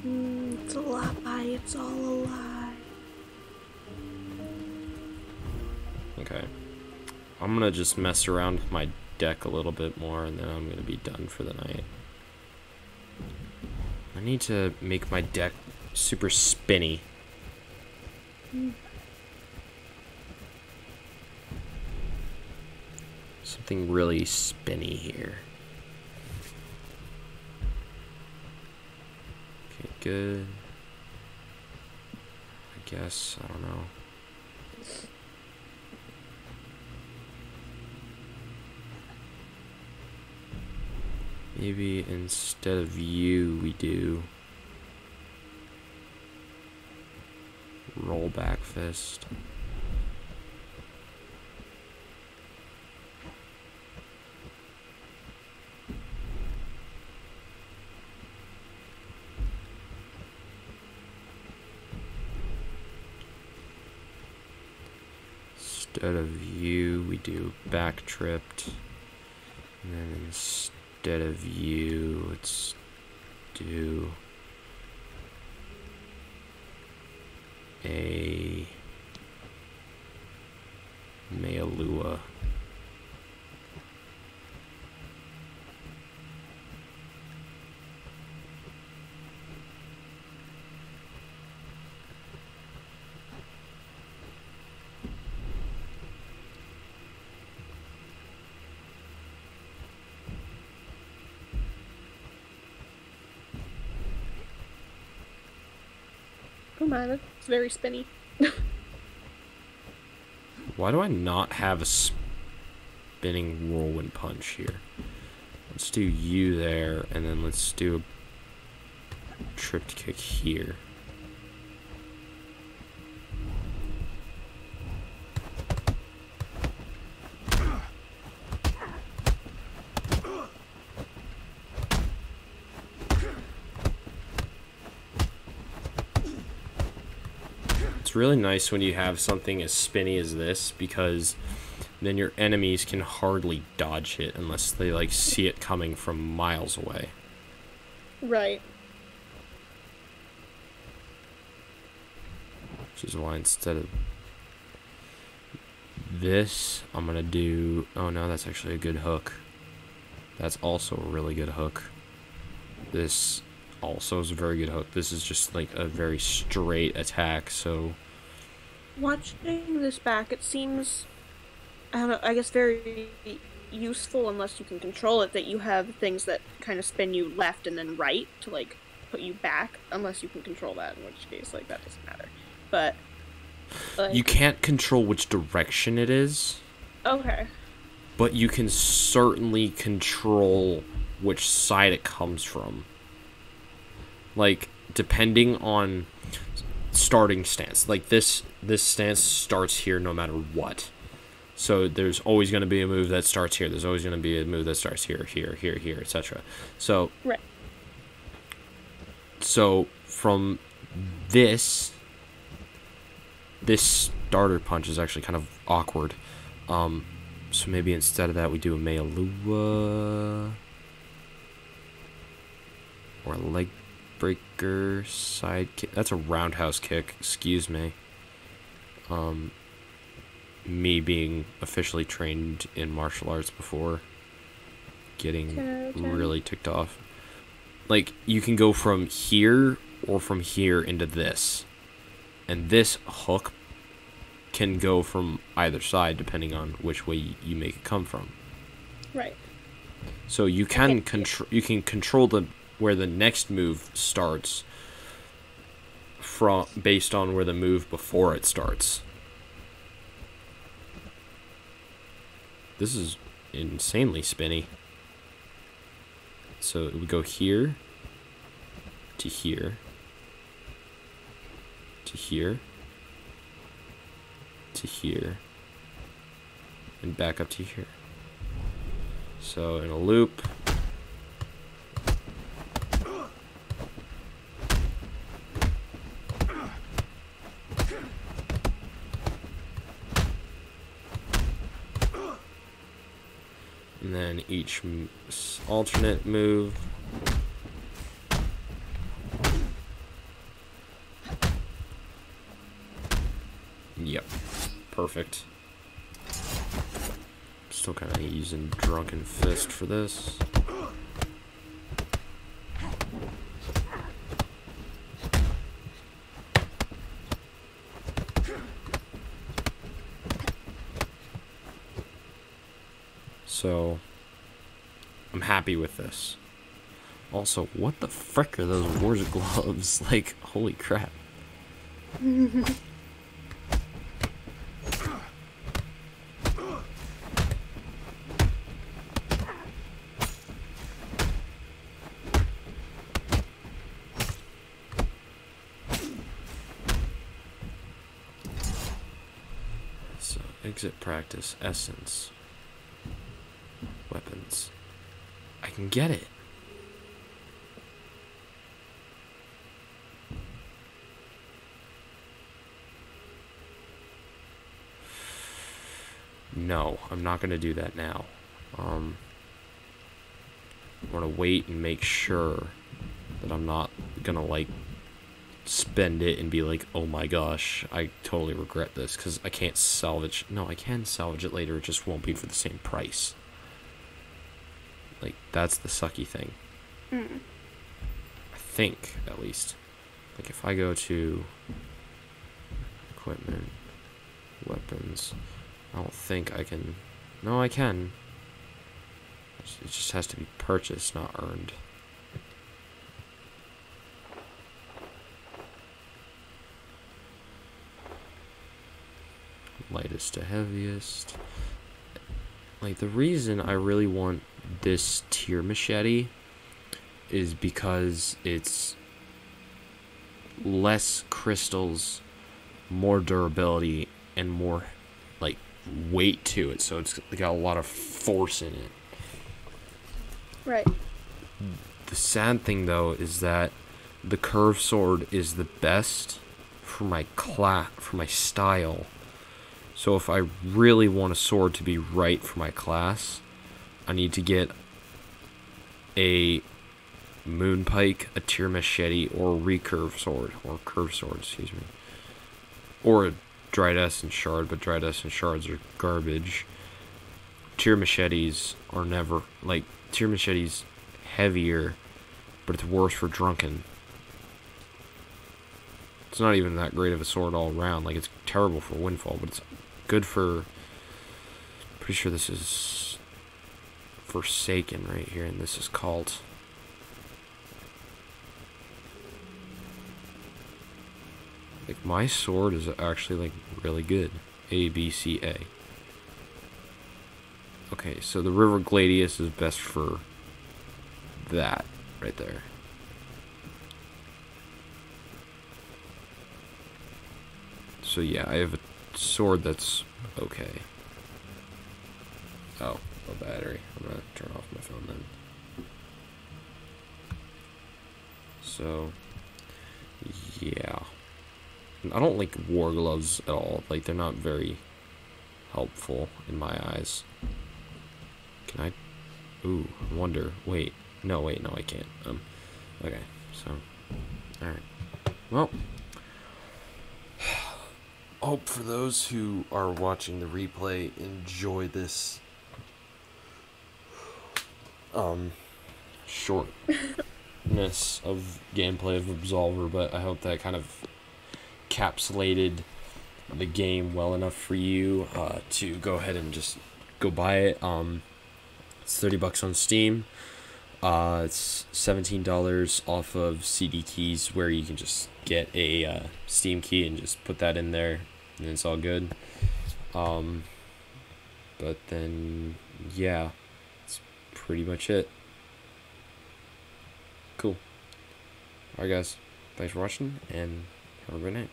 It's a lie. It's all a lie. Okay. I'm gonna just mess around with my deck a little bit more, and then I'm gonna be done for the night. I need to make my deck super spinny. Something really spinny here. Okay, good. I guess, I don't know. Maybe instead of you, we do roll back fist. Instead of you, we do back tripped. And then instead of you, let's do a Mealua. Come on, it's very spinny. Why do I not have a spinning whirlwind punch here? Let's do you there, and then let's do a tripped kick here. It's really nice when you have something as spinny as this, because then your enemies can hardly dodge it unless they like see it coming from miles away. Right. Which is why instead of this, I'm gonna do... Oh no, that's actually a good hook. That's also a really good hook. This also is a very good hook. This is just like a very straight attack, so... Watching this back, it seems, I don't know, I guess very useful unless you can control it, that you have things that kind of spin you left and then right to, like, put you back, unless you can control that, in which case, like, that doesn't matter. But, like... You can't control which direction it is. Okay. But you can certainly control which side it comes from. Like, depending on starting stance. Like, this stance starts here no matter what. So there's always going to be a move that starts here. There's always going to be a move that starts here, etc. So, right. So from this starter punch is actually kind of awkward. So maybe instead of that we do a Mealua or a leg breaker side kick. That's a roundhouse kick, excuse me. Me being officially trained in martial arts before getting really ticked off. Like, you can go from here or from here into this. And this hook can go from either side depending on which way you make it come from. Right. So you can control where the next move starts from based on where the move before it starts. This is insanely spinny. So it would go here to here to here to here and back up to here. So in a loop. And then each alternate move. perfect. Still kind of using Drunken Fist for this. So, I'm happy with this. Also, what the frick are those Wars gloves? Like, holy crap. So, exit practice, essence. Weapons. I can get it. No, I'm not going to do that now. I want to wait and make sure that I'm not going to, like, spend it and be like, oh my gosh, I totally regret this, because I can't salvage. No, I can salvage it later, it just won't be for the same price. Like, that's the sucky thing. I think, at least. Like, if I go to equipment, weapons, I don't think I can. No, I can. It just has to be purchased, not earned. Lightest to heaviest. Like, the reason I really want this tier machete is because it's less crystals, more durability, and more, like, weight to it, so it's got a lot of force in it. Right. The sad thing, though, is that the curved sword is the best for my style. So if I really want a sword to be right for my class, I need to get a moon pike, a tier machete, or a recurve sword, or curved sword, excuse me, or a dried essence shard. But dried essence shards are garbage. Tier machetes are never, like, tier machetes heavier, but it's worse for drunken. It's not even that great of a sword all around. Like, it's terrible for windfall, but it's good for, pretty sure this is Forsaken right here, and this is called, like, my sword is actually, like, really good. A, B, C, A. Okay, so the River Gladius is best for that right there. So yeah, I have a sword that's okay. Oh, a battery. I'm gonna turn off my phone then. So, yeah. I don't like war gloves at all. Like, they're not very helpful in my eyes. Can I? Ooh, I wonder. Wait. No, I can't. Okay, so. Alright. Well. Hope for those who are watching the replay enjoy this shortness of gameplay of Absolver, but I hope that kind of encapsulated the game well enough for you to go ahead and just go buy it. It's $30 on Steam. It's $17 off of CD Keys, where you can just get a Steam key and just put that in there, and it's all good. But then, yeah, that's pretty much it. Cool. Alright, guys. Thanks for watching, and have a great night.